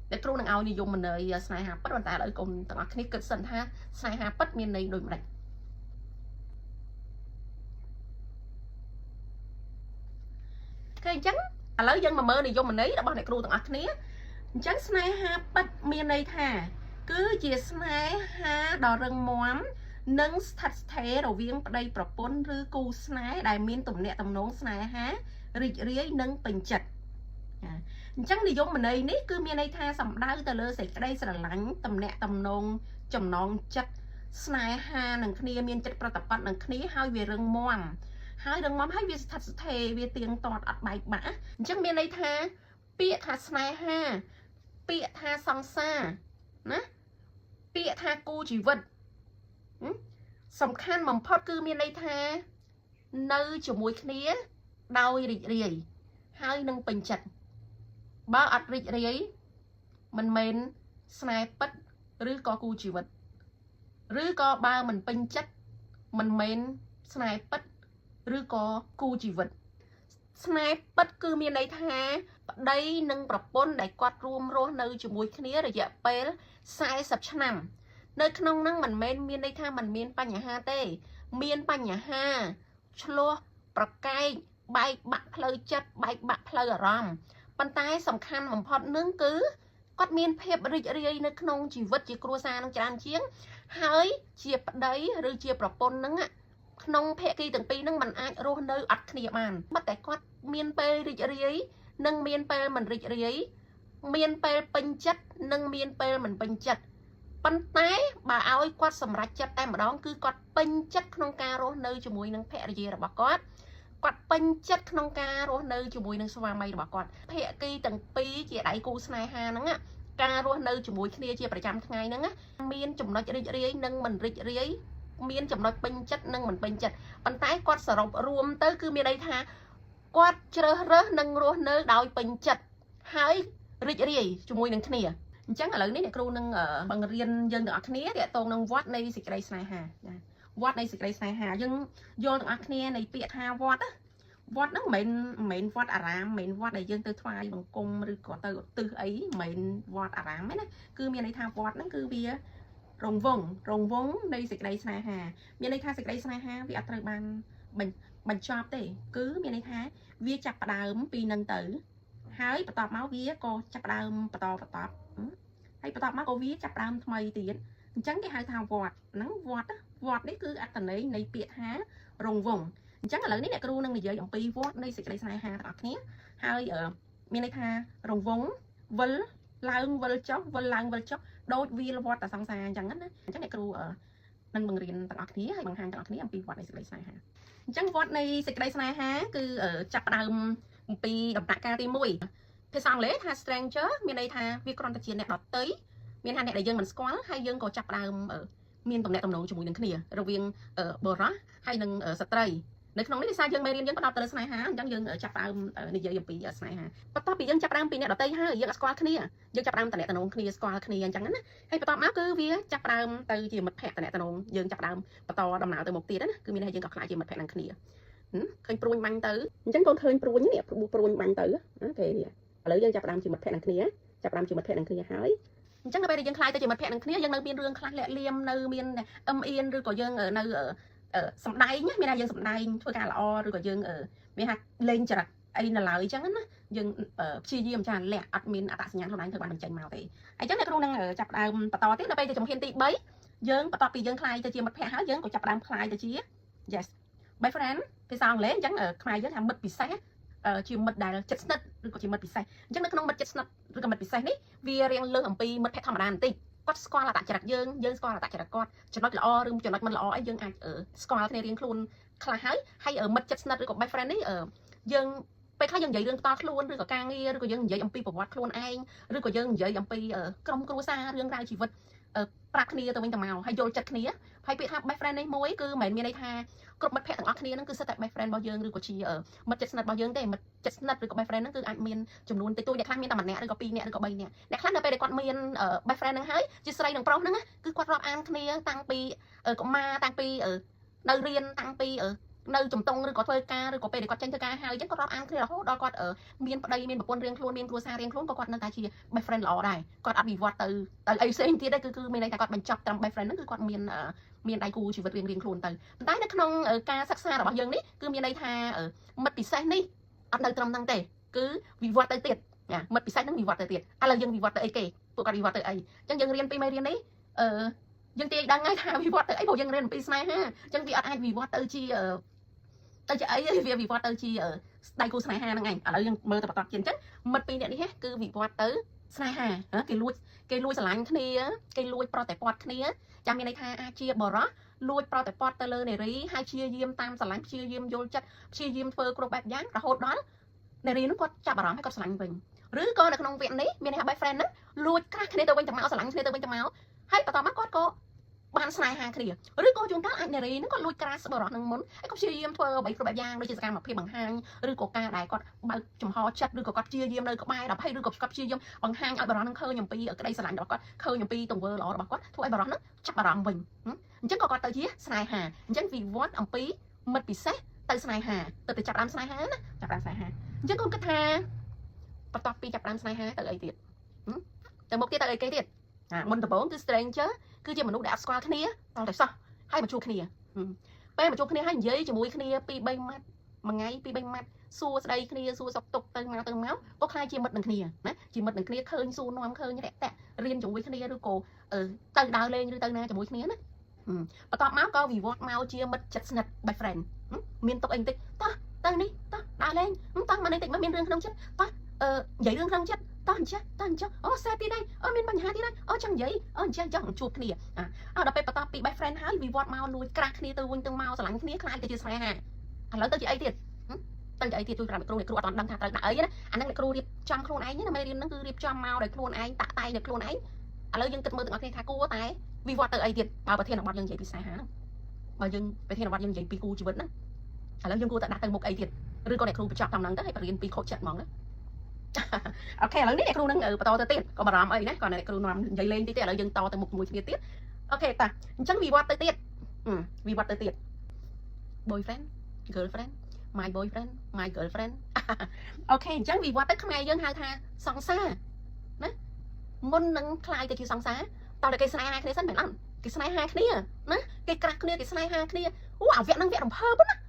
để kêu năng ao như dùng mình nơi sai hạp bất bàn tay lại cùng tặng cái cực sân ha sai hạp bất miền này đôi mà cái trắng lấy dân mà mơ này vô mình ấy đã bao này kêu tặng cái ní trắng sai hạp bất miền này thà cứ chia sai ha đò rừng móm nâng thật thế đầu viên đâyប្រពន្ធឬគូស្នេហ៍ដែលមានទំនាក់ទំនងស្នេហារីករាយនិងពេញចិត្តអញ្ចឹងនិយមន័យនេះគឺមានន័យថាសំដៅទៅលើសេចក្តីស្រឡាញ់ទំនាក់ទំនងចំណងចិត្តស្នេហានឹងគ្នាមានចិត្តប្រតិបត្តិនឹងគ្នាហើយវារឹងមាំហើយវាស្ថិតស្ថេរវាទៀងទាត់អត់បែកបាក់អញ្ចឹងមានន័យថាពាក្យថាស្នេហាពាក្យថាសង្សារណាពាក្យថាគូជីវិតសំខាន់បំផុតគឺមានន័យថានៅជាមួយគ្នាដោយរីករាយហើយនឹងពេញចិត្តបើអត់រីករាយមិនមែនស្នេហ៍ពិតឬក៏គូជីវិតឬក៏បើមិនពេញចិត្តមិនមែនស្នេហ៍ពិតឬក៏គូជីវិតស្នេហ៍ពិតគឺមានន័យថាប្តីនិងប្រពន្ធដែលគាត់រួមរស់នៅជាមួយគ្នារយៈពេល40ឆ្នាំនៅក្នុងហ្នឹងមិនមែនមានន័យថាมันមានបញ្ហាទេមានបញ្ហាឆ្លោះប្រកែកបែកបាក់ផ្លូវចិត្តបែកបាក់ផ្លូវអារម្មណ៍ប៉ុន្តែសំខាន់បំផុតនឹងគឺគាត់មានភាពរីករាយនៅក្នុងជីវិតជាគ្រួសារនឹងច្រើនជាងហើយជាប្តីឬជាប្រពន្ធហ្នឹងក្នុងភគ្គីទាំងពីរហ្នឹងมันអាចរស់នៅអត់គ្នាបានប៉ុន្តែគាត់មានពេលរីករាយនិងមានពេលមិនរីករាយមានពេលពេញចិត្តនិងមានពេលមិនពេញចិត្តប៉ុន្តែបើឲ្យគាត់សម្រេចចិត្តតែម្ដងគឺគាត់ពេញចិត្តក្នុងការរស់នៅជាមួយនឹងភរិយារបស់គាត់ពេញចិត្តក្នុងការរស់នៅជាមួយនឹងស្វាមីរបស់គាត់ភគ្គីទាំងពីរជាដៃគូស្នេហាហ្នឹងការរស់នៅជាមួយគ្នាជាប្រចាំថ្ងៃហ្នឹងមានចំណុចរីករាយនិងមិនរីករាយមានចំណុចពេញចិត្តនិងមិនពេញចិត្តប៉ុន្តែគាត់សរុបរួមទៅគឺមានន័យថាគាត់ជ្រើសរើសនឹងរស់នៅដោយពេញចិត្តហើយរីករាយជាមួយនឹងគ្នាអញ្ចឹងឥឡូវនេះអ្នកគ្រូនឹងបង្រៀនយើងទាំងអស់គ្នាទាក់ទងនឹងវត្តនៃសេចក្តីស្នេហាវត្តនៃសេចក្តីស្នេហាយើងយល់ទាំងអស់គ្នានៃពាក្យថាវត្តហ្នឹងមិនមែនវត្តអារាមមិនមែនវត្តដែលយើងទៅថ្វាយបង្គំឬក៏ទៅឧទ្ទិសអីមិនមែនវត្តអារាមទេណាគឺមានន័យថាវត្តហ្នឹងគឺវារង្វង់នៃសេចក្តីស្នេហាមានន័យថាសេចក្តីស្នេហាវាអត់ត្រូវបានបញ្ចប់ទេគឺមានន័យថាវាចាប់ផ្ដើមពីនឹងទៅហើយបន្ទាប់មកវាក៏ចាប់ផ្ដើមបន្តហើយបន្ទាប់មកក៏វាចាប់ផ្ដើមថ្មីទៀតអញ្ចឹងគេហៅថាវត្តហ្នឹងវត្តនេះគឺអត្ថន័យនៃពាក្យថារង្វង់អញ្ចឹងឥឡូវនេះអ្នកគ្រូនឹងនិយាយអំពីវត្តនៃសេចក្តីស្នេហាទាំងអស់គ្នាហើយមានន័យថារង្វង់វិលឡើងវិលចុះវិលឡើងវិលចុះដូចវាវត្តតែសង្សារអញ្ចឹងណាអញ្ចឹងអ្នកគ្រូនឹងបង្រៀនទាំងអស់គ្នាហើយបង្ហាញទាំងអស់គ្នាអំពីវត្តនៃសេចក្តីស្នេហាអញ្ចឹងវត្តនៃសេចក្តីស្នេហាគឺចាប់ផ្ដើមអំពីដំណាក់កាលទី1ភាសាអង់គ្លេសថា stranger មានន័យថាវាគ្រាន់តែជាអ្នកដទៃមានថាអ្នកដែលយើងមិនស្គាល់ហើយយើងក៏ចាប់ផ្ដើមមានទំនាក់ទំនងជាមួយនឹងគ្នារវាងបុរសហើយនិងស្ត្រីនៅក្នុងនេះភាសាយើងមេរៀនយើងផ្ដោតទៅលើស្នេហាអញ្ចឹងយើងចាប់ផ្ដើមនិយាយអំពីស្នេហាបន្ទាប់ពីយើងចាប់ផ្ដើមពីអ្នកដទៃហើយយើងអត់ស្គាល់គ្នាយើងចាប់ផ្ដើមតំណែងគ្នាស្គាល់គ្នាអញ្ចឹងណាហើយបន្ទាប់មកគឺវាចាប់ផ្ដើមទៅជាមិត្តភក្តិតំណែងយើងចាប់ផ្ដើមបន្តដំណើរទៅមុខទៀតណាគឺមានន័យថាយើងក៏ខ្លាចជាមិត្តភក្តិនឹងគ្នាឃើញព្រួញបាញ់ទៅអញ្ចឹងកូនឃើញព្រួញនេះព្រួញបាញ់ទៅណាគេនេះឥឡូវយើងចាប់ផ្ដើមជាមិត្តភក្តិនឹងគ្នាចាប់ផ្ដើមជាមិត្តភក្តិនឹងគ្នាហើយអញ្ចឹងនៅពេលដែលយើងខ្លាចទៅជាមិត្តភក្តិនឹងគ្នាយើងនៅមានរឿងខ្លះលាក់លៀមនៅមានអឹមអៀនឬក៏យើងនៅសម្ដែងមានថាយើងសម្ដែងធ្វើការល្អឬក៏យើងមានថាលេងចរិតអីនៅឡើយអញ្ចឹងណាយើងព្យាយាមចាលាក់អត់មានអត្តសញ្ញាណខ្លួនឯងធ្វើបានបញ្ចេញមកទេអញ្ចឹងអ្នកគ្រូនឹងចាប់ផ្ដើមបន្តទៀតដល់ពេលទៅជំហានទី3យើងបន្ទាប់ពីយើងខ្លាយទៅជាមិត្តភក្តិហើយយើងក៏ចាប់ផ្ដើមខ្លាយទៅជា yes best friend ភាសាអង់គ្លេសអញ្ចឹងខ្មែរយើងថាមិត្តពិសេសជាមិត្តដែលជិតស្និទ្ធឬក៏ជាមិត្តពិសេសអញ្ចឹងនៅក្នុងមិត្តជិតស្និទ្ធឬក៏មិត្តពិសេសនេះវារៀងលើសអំពីមិត្តភក្តិធម្មតាបន្តិចគាត់ស្គាល់អត្តចរិតយើងស្គាល់អត្តចរិតគាត់ចំណុចល្អឬចំណុចមិនល្អអីយើងអាចស្គាល់គ្នារៀងខ្លួនខ្លះហើយមិត្តជិតស្និទ្ធឬក៏ best friend នេះយើងពេលខ្លះយើងនិយាយរឿងផ្ទាល់ខ្លួនឬក៏ការងារឬក៏យើងនិយាយអំពីប្រវត្តិខ្លួនឯងឬក៏យើងនិយាយអំពីក្រុមគ្រួសាររឿងរ៉ាវជីវិតប្រាប់គ្នាទៅវិញទៅមកហើយយល់ចិត្តគ្នាហើយពាក្យថា best friend នេះមួយគឺមិនមែនមានន័យថាគ្រប់មិត្តភក្តិទាំងអស់គ្នាហ្នឹងគឺសិតតែ best friend របស់យើងឬក៏ជាមិត្តជិតស្និទ្ធរបស់យើងទេមិត្តជិតស្និទ្ធឬក៏ best friend ហ្នឹងគឺអាចមានចំនួនតិចតួចអ្នកខ្លះមានតែម្នាក់ឬក៏2នាក់ឬក៏3នាក់អ្នកខ្លះនៅពេលដែលគាត់មាន best friend ហ្នឹងហើយជាស្រីនិងប្រុសហ្នឹងគឺគាត់រាប់អានគ្នាតាំងពីកុមារតាំងពីនៅរៀនតាំងពី នៅជំទង់ឬក៏ធ្វើការឬក៏ពេលដែលគាត់ចេញធ្វើការហើយអញ្ចឹងគាត់រាប់អានគ្នារហូតដល់គាត់មានប្តីមានប្រពន្ធរៀងខ្លួនមានគ្រួសាររៀងខ្លួនក៏គាត់នៅតែជា best friend ល្អដែរគាត់អត់វិវត្តទៅអីផ្សេងទៀតទេគឺមានន័យថាគាត់បញ្ចប់ត្រឹម best friend ហ្នឹងគឺគាត់មានដៃគូជីវិតរៀងខ្លួនទៅប៉ុន្តែនៅក្នុងការសិក្សារបស់យើងនេះគឺមានន័យថាមិត្តពិសេសនេះអត់នៅត្រឹមហ្នឹងទេគឺវិវត្តទៅទៀតមិត្តពិសេសហ្នឹងវិវត្តទៅទៀតឥឡូវយើងវិវត្តទៅអីគេពួកគាត់វិវត្តទៅអីអញ្ចឹងយើងរៀនពីមេរៀននេះយើងទាយដឹងហើយថាវិវត្តទៅអីព្រោះយើងរៀនអំពីស្នេហាអញ្ចឹងវាអត់អាចវិវត្តទៅជាអីវាវិវត្តទៅជាដៃគូស្នេហាហ្នឹងឯងឥឡូវយើងមើលទៅបន្តទៀតអញ្ចឹងមិត្តពីរនាក់នេះគឺវិវត្តទៅស្នេហាគេលួចស្រឡាញ់គ្នាគេលួចប្រតិព័ទ្ធគ្នាចាំមានន័យថាអាចជាបរោះលួចប្រតិព័ទ្ធទៅលើនារីហើយព្យាយាមតាមស្រឡាញ់ព្យាយាមយល់ចិត្តព្យាយាមធ្វើគ្រប់បែបយ៉ាងរហូតដល់នារីនោះគាត់ចាប់អារម្មណ៍ហើយគាត់ស្រឡាញ់វិញឬក៏នៅក្នុងវគ្គនេះមានន័យថា best friend ហ្នឹងលួចក្រាស់គ្នាទៅវិញទៅមកស្រឡាញ់គ្នាទៅវិញទៅមកហើយបន្តមកគាត់ក៏បានស្នេហាគ្នាឬក៏ជួនកាលអាចនារីហ្នឹងគាត់លួចក្រាស់បរោះនឹងមុនហើយគាត់ព្យាយាមធ្វើអ្វីគ្រប់បែបយ៉ាងដូចជាសកម្មភាពបង្ហាញឬក៏ការដែលគាត់បើកចំហចិត្តឬក៏គាត់ព្យាយាមនៅក្បែរដល់ភ័យឬក៏គាត់ព្យាយាមបង្ហាញឲ្យបរោះហ្នឹងឃើញអំពីក្តីស្រឡាញ់របស់គាត់ឃើញអំពីទង្វើល្អរបស់គាត់ធ្វើឲ្យបរោះហ្នឹងចាប់អារម្មណ៍វិញអញ្ចឹងក៏គាត់ទៅជាស្នេហាអញ្ចឹងវិវត្តអំពីមិត្តពិសេសទៅស្នេហាទៅចាប់តាមស្នេហាណាចាប់តាមស្នេហាអញ្ចឹងខ្ញុំគិតថាបន្ទាប់ពីចាប់តាមស្នេហាទៅអីទៀតទៅមុខទៀតទៅអីគេទៀតមុនដំបូងគឺ stranger គឺជាមនុស្សដែលអត់ស្គាល់គ្នាតតែសោះហើយមកជួបគ្នាពេលមកជួបគ្នាហើយនិយាយជាមួយគ្នា2 3ម៉ាត់មួយថ្ងៃ2 3ម៉ាត់សួរស្ដីគ្នាសួរសុខទុក្ខទៅមកក៏ខ្លាចជាមិត្តនឹងគ្នាណាជាមិត្តនឹងគ្នាឃើញសួរនាំឃើញតាក់រៀនជាមួយគ្នាឬក៏ទៅដើរលេងឬទៅណាជាមួយគ្នាណាបន្ទាប់មកក៏វិវត្តមកជាមិត្តជិតស្និទ្ធ best friend មានទុកអីបន្តិចតោះទៅនេះតោះដើរលេងតោះមកនេះតិចមកមានរឿងក្នុងចិត្តតោះនិយាយរឿងក្នុងចិត្តតោះអញ្ចឹងអូសែទៀតហើយមានបញ្ហាទៀតហើយចង់និយាយអញ្ចឹងជួបគ្នាដល់ពេលបន្ទាប់ពី best friend ហើយវិវត្តមកលួចក្រាស់គ្នាទៅវិញទៅមកស្រឡាញ់គ្នាខ្លាចទៅជាស្នេហាឥឡូវទៅជាអីទៀតទៅជាអីទៀតជួយប្រាប់គ្រូអ្នកគ្រូអត់ទាន់ដឹងថាត្រូវដាក់អីណាអាហ្នឹងអ្នកគ្រូរៀបចំខ្លួនឯងណាមេរៀនហ្នឹងគឺរៀបចំមកដោយខ្លួនឯងតាក់តែងដោយខ្លួនឯងឥឡូវយើងគិតមើលទាំងអស់គ្នាថាគួរតែវិវត្តទៅអីទៀតបើប្រធានបទយើងនិយាយពីស្នេហាហ្នឹងបើយើងប្រធានបទយើងនិយាយពីគូជីវិតហ្នឹងឥឡូវយើងគួរតែដាក់ទៅមុខអីទៀតឬក៏អ្នកគ្រូបញ្ចប់តាមហ្នឹងទៅឲ្យបរៀនពីខូចចិត្តហ្មងណាអូខេឥឡូវនេះអ្នកគ្រូនឹងបន្តទៅទៀតក៏បារម្ភអីណាក៏អ្នកគ្រូនាំនិយាយលេងតិចទេឥឡូវយើងតទៅមុខមួយគ្នាទៀតអូខេតាអញ្ចឹងវិវត្តទៅទៀតវិវត្តទៅទៀត boyfriend girlfriend my boyfriend my girlfriend អូខេអញ្ចឹងវិវត្តទៅខ្មែរយើងហៅថាសង្សារណាមុននឹងខ្លាយទៅជាសង្សារតើគេស្នេហាគ្នាសិនមែនអត់គេស្នេហាគ្នាណាគេក្រាស់គ្នាគេស្នេហាគ្នាអាវគ្គហ្នឹងវគ្គរំភើបណា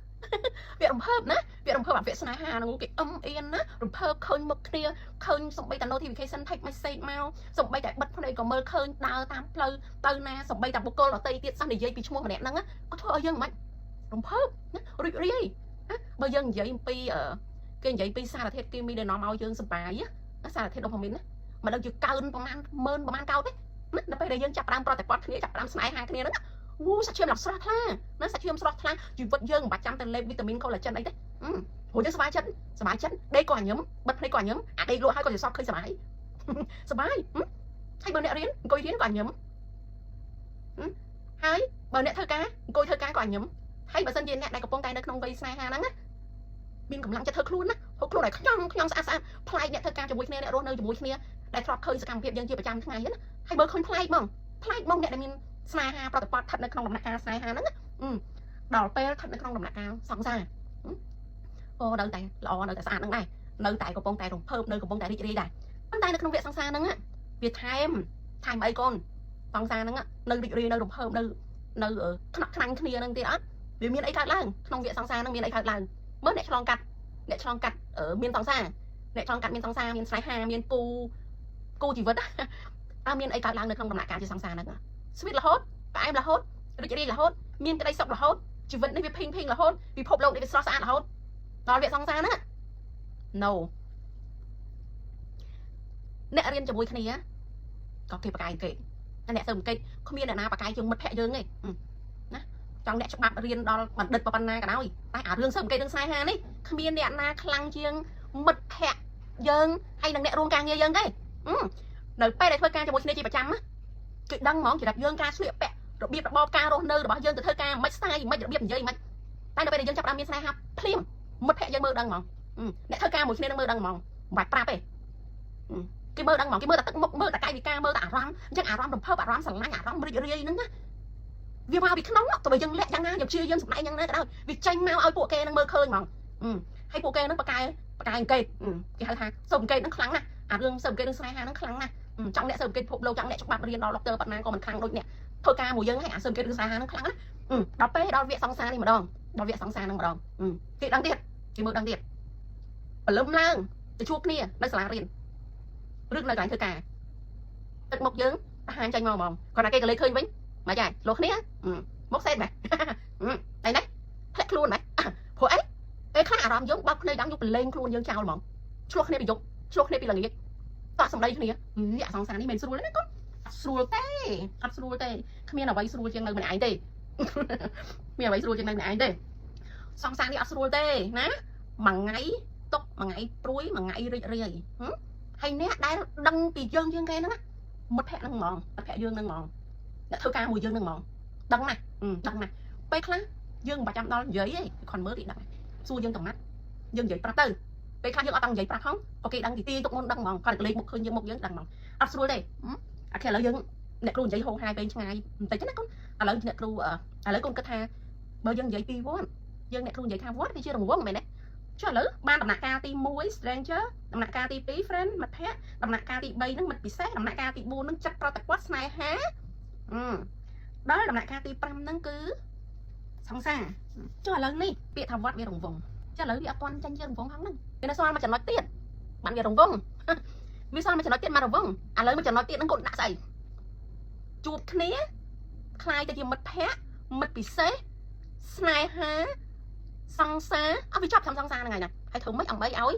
វគ្គរំភើបណាវគ្គរំភើបអាវគ្គស្នេហាហ្នឹងគេអៀនណារំភើបឃើញមុខគ្នាឃើញសំបីតា notification type message មកសំបីតែបិទភ្នែកក៏មើលឃើញដើរតាមផ្លូវទៅណាសំបីតែបុគ្គលដទៃទៀតសោះនិយាយពីឈ្មោះម្នាក់ហ្នឹងក៏ធ្វើឲ្យយើងមិនរំភើបណារីករាយបើយើងនិយាយអំពីគេនិយាយពីសារធាតុគីមីដែលនាំឲ្យយើងសប្បាយណាសារធាតុដូប៉ាមីនណាមិនដឹងជាកើនប្រហែលម៉ឺនប្រហែលកោតទេណាដល់ពេលដែលយើងចាប់ផ្ដើមប្រតិបត្តិគ្នាចាប់ផ្ដើមស្នេហាគ្នាហ្នឹងសាច់ឈាមស្រស់ថ្លាណាសាច់ឈាមស្រស់ថ្លាជីវិតយើងមិនបាច់ចាំតែលេបវីតាមីន collagen អីទេព្រោះយើងសប្បាយចិត្តដេកក៏ញឹមបិទភ្នែកក៏ញឹមអាដេកលក់ហើយក៏ជាសពឃើញសប្បាយហើយបើអ្នករៀនអង្គុយរៀនក៏ញឹមហើយបើអ្នកធ្វើការអង្គុយធ្វើការក៏ញឹមហើយបើសិនជាអ្នកដែលកំពុងតែនៅក្នុងវ័យស្នេហាហ្នឹងណាមានកម្លាំងចិត្តធ្វើខ្លួនណាធ្វើខ្លួនឲ្យខ្ញុំស្អាតប្លែកអ្នកធ្វើការជាមួយគ្នាអ្នករស់នៅជាមួយគ្នាដែលធ្លាប់ឃើញសកម្មភាពយើងជាប្រចាំថ្ងៃណាហើយបើឃើញប្លែកហ្មងអ្នកដែលមានស្នេហាប្រតិបត្តិស្ថិតនៅក្នុងដំណាក់កាលស្នេហាហ្នឹងដល់ពេលស្ថិតនៅក្នុងដំណាក់កាលសង្សារនៅតែល្អនៅតែស្អាតហ្នឹងដែរនៅតែកំពុងតែរំភើបនៅកំពុងតែរីករាយដែរប៉ុន្តែនៅក្នុងវគ្គសង្សារហ្នឹងវាថែមអីកូនសង្សារហ្នឹងនៅរីករាយនៅរំភើបនៅថ្នាក់ខ្លាញ់គ្នាហ្នឹងទៀតអត់វាមានអីកើតឡើងក្នុងវគ្គសង្សារហ្នឹងមានអីកើតឡើងមើលអ្នកឆ្លងកាត់មានសង្សារអ្នកឆ្លងកាត់មានសង្សារមានស្នេហាមានគូជីវិតមានអីកើតឡើងនៅក្នុងដំណាក់កាលជាសង្សារហ្នឹងស្វីតរហូតផ្អែមរហូតរីករាយរហូតមានក្តីសុខរហូតជីវិតនេះវាភីងរហូតពិភពលោកនេះវាស្រស់ស្អាតរហូតដល់វគ្គសង្សារហ្នឹង No អ្នករៀនជាមួយគ្នាក៏គេប្រកែកគេអ្នកសើមកេតគ្មានអ្នកណាប្រកែកជាងមិត្តភក្តិយើងទេណាចង់អ្នកច្បាប់រៀនដល់បណ្ឌិតប៉ុណ្ណាក៏ដោយតែអារឿងសើមកេតរឿងស្នេហានេះគ្មានអ្នកណាខ្លាំងជាងមិត្តភក្តិយើងហើយនឹងអ្នករួមការងារយើងទេនៅពេលដែលធ្វើការជាមួយគ្នាជាប្រចាំណាគឺដឹងហ្មងចរិតយើងការស្លៀកពាក់របៀបរបបការរស់នៅរបស់យើងទៅធ្វើការមិនស្ទាយមិនរបៀបនិយាយមិនតែនៅពេលដែលយើងចាប់ផ្ដើមមានស្នេហាភ្លាមមិត្តភក្តិយើងមើលដឹងហ្មងអ្នកធ្វើការមួយគ្នានឹងមើលដឹងហ្មងមិនបាច់ប្រាប់ទេគេមើលដឹងហ្មងគេមើលតែទឹកមុខមើលតែកាយវិការមើលតែអារម្មណ៍អញ្ចឹងអារម្មណ៍រំភើបអារម្មណ៍ស្រឡាញ់អារម្មណ៍រីករាយហ្នឹងណា វាមកពីក្នុងទៅបើយើងលាក់យ៉ាងណាយើងជាយើងសម្ដែងយ៉ាងណាក៏ដោយវាចេញមកឲ្យពួកគេនឹងមើលឃើញហ្មងហើយពួកគេនឹងបកកែអង្កេតគេហៅថាស៊ើបអង្កេតនឹងខ្លាំងណាស់អារឿងស៊ើបអង្កេតនឹងស្នេហានឹងខ្លាំងណាស់ចង់អ្នកស៊ើបអង្កេតពិភពលោកចង់អ្នកច្បាប់រៀនដល់ដុកទ័រប៉ុណ្ណាក៏មិនខ្លាំងដូចអ្នកធ្វើការមួយយើងហើយអាស៊ើបអង្កេតនឹងស្នេហានឹងខ្លាំងណាស់ដល់ពេលដល់វគ្គសង្សារនេះម្ដងដល់វគ្គសង្សារនឹងម្ដងគេដឹងទៀតគេមើលដឹងទៀតព្រលឹមឡើងទៅជួបគ្នានៅសាលារៀនឬនៅកន្លែងធ្វើការទឹកមុខយើងបង្ហាញចាញ់មកហ្មងគាត់ថាគេក៏លេចឃើញវិញមកចាលោកគ្នាមកសេតមែនអីណាធ្លាក់ខ្លួនមែនព្រោះអីពេលខ្លះអារម្មណ៍យើងបោកភ្នែកដល់យកប្រឡែងខ្លួនយើងចោលហ្មងឆ្លោះគ្នាពីយប់ឆ្លោះគ្នាពីល្ងាចតោះសម្ដីគ្នាអាសង្សារនេះមិនស្រួលទេណាកូនអត់ស្រួលទេអត់ស្រួលទេគ្មានអ្វីស្រួលជាងនៅម្នាក់ឯងទេមានអ្វីស្រួលជាងនៅម្នាក់ឯងទេសង្សារនេះអត់ស្រួលទេណាមួយថ្ងៃຕົកមួយថ្ងៃព្រួយមួយថ្ងៃរីករាយហើយអ្នកដែលដឹងពីយើងគេហ្នឹងមិត្តភក្តិហ្នឹងហ្មងមិត្តភក្តិយើងហ្នឹងហ្មងអ្នកធ្វើការមួយយើងហ្នឹងហ្មងដឹងណាស់ពេលខ្លះយើងមិនបាច់ចាំដល់និយាយទេគាត់មើលទីដឹងសួរយើងតំណាត់យើងនិយាយប្រាប់ទៅពេលខ្លះយើងអត់ដឹងនិយាយប្រាប់ផងអូខេដឹងទីទុកមុនដឹងហ្មងគាត់លេខមុខឃើញយើងមុខយើងដឹងហ្មងអត់ស្រួលទេអាឥឡូវយើងអ្នកគ្រូនិយាយហោហាយពេកឆ្ងាយបន្តិចណាកូនឥឡូវអ្នកគ្រូឥឡូវកូនគិតថាបើយើងនិយាយពីវត្តយើងអ្នកគ្រូនិយាយថាវត្តវាជារង្វង់មែនទេចុះឥឡូវបានដំណាក់កាលទី1 stranger ដំណាក់កាលទី2 friend មិត្តភក្តិដំណាក់កាលទី3ហ្នឹងមិត្តពិសេសដំណាក់កាលទី4ហ្នឹងចិត្តប្រតិបត្តិស្នេហាដល់ដំណាក់កាលទី5ហ្នឹងគឺសង្សារចុះឥឡូវនេះពាក្យថាវត្តវារង្វង់ចុះឥឡូវវាអត់ទាន់ចាញ់ជារង្វង់ហ្នឹងវានៅសល់មួយចំណុចទៀតបានវារង្វង់វាសល់មួយចំណុចទៀតមករង្វង់ឥឡូវមួយចំណុចទៀតហ្នឹងកូនដាក់ស្អីជួបគ្នាខ្លាយទៅជាមិត្តភក្តិមិត្តពិសេសស្នេហាសង្សារអត់វាចាប់សង្សារហ្នឹងហើយណាហើយធ្វើម៉េចដើម្បីឲ្យ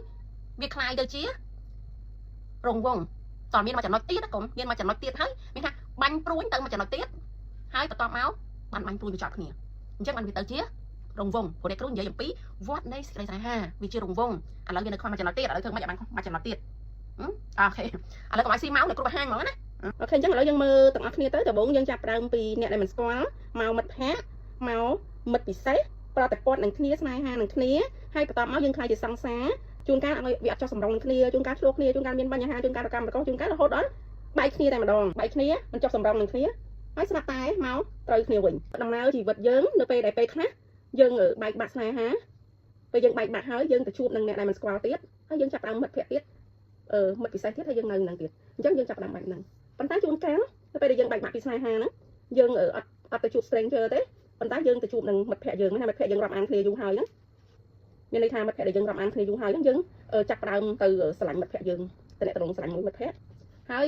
វាខ្លាយទៅជារង្វង់តើមានមួយចំណុចទៀតកុំមានមួយចំណុចទៀតហើយមានថាបាញ់ព្រួយទៅមួយចំណុចទៀតហើយបន្ទាប់មកបានបាញ់ព្រួយទៅចប់គ្នាអញ្ចឹងបានវាទៅជារង្វង់ព្រោះអ្នកគ្រូនិយាយអំពីវត្តនៃសេចក្តីស្នេហាវាជារង្វង់ឥឡូវវានៅខ្វះមួយចំណុចទៀតឥឡូវធ្វើម៉េចឲ្យបានមួយចំណុចទៀតអូខេឥឡូវកុំឲ្យស៊ីមកអ្នកគ្រូបង្ហាញហ្មងណាអូខេអញ្ចឹងឥឡូវយើងមើលទាំងអស់គ្នាទៅដំបូងយើងចាប់ផ្ដើមពីអ្នកដែលមិនស្គាល់មកមិត្តភក្តិមកមិត្តពិសេសប្រតិព័ទ្ធនឹងគ្នាស្នេហានឹងគ្នាហើយបន្ទាប់មកយើងខ្លាចជាសង្សារជួនកាលឲ្យវាអត់ចោះសម្រងនឹងគ្នាជួនកាលឆ្លោះគ្នាជួនកាលមានបញ្ហាជួនកាលកម្មប្រកបជួនកាលរហូតដល់បែកគ្នាតែម្ដងបែកគ្នាមិនចោះសម្រងនឹងគ្នាហើយស្រាប់តែមកត្រូវគ្នាវិញដំណើរជីវិតយើងនៅពេលដែលពេលខ្លះយើងបែកបាក់ស្នេហាពេលយើងបែកបាក់ហើយយើងទៅជួបនឹងអ្នកដែលមិនស្គាល់ទៀតហើយយើងចាប់ផ្ដើមមិត្តភក្តិទៀតមិត្តពិសេសទៀតហើយយើងនៅនឹងទៀតអញ្ចឹងយើងចាប់ផ្ដើមបែកហ្នឹងប៉ុន្តែជួនកាលនៅពេលដែលយើងបែកបាក់ពីស្នេហាហ្នឹងយើងអត់ទៅជួប stranger ទេប៉ុន្តែយើងទៅជួបនឹងមិត្តភក្តិយើងណាមិត្តភក្តិយើងរាប់អានគ្នាយូរហើយហ្នឹងមានន័យថាមិត្តភក្តិដែលយើងរាប់អានគ្នាយូរហើយហ្នឹងយើងចាប់ផ្ដើមទៅស្រឡាញ់មិត្តភក្តិយើងទៅអ្នកត្រង់ស្រឡាញ់មួយមិត្តភក្តិហើយ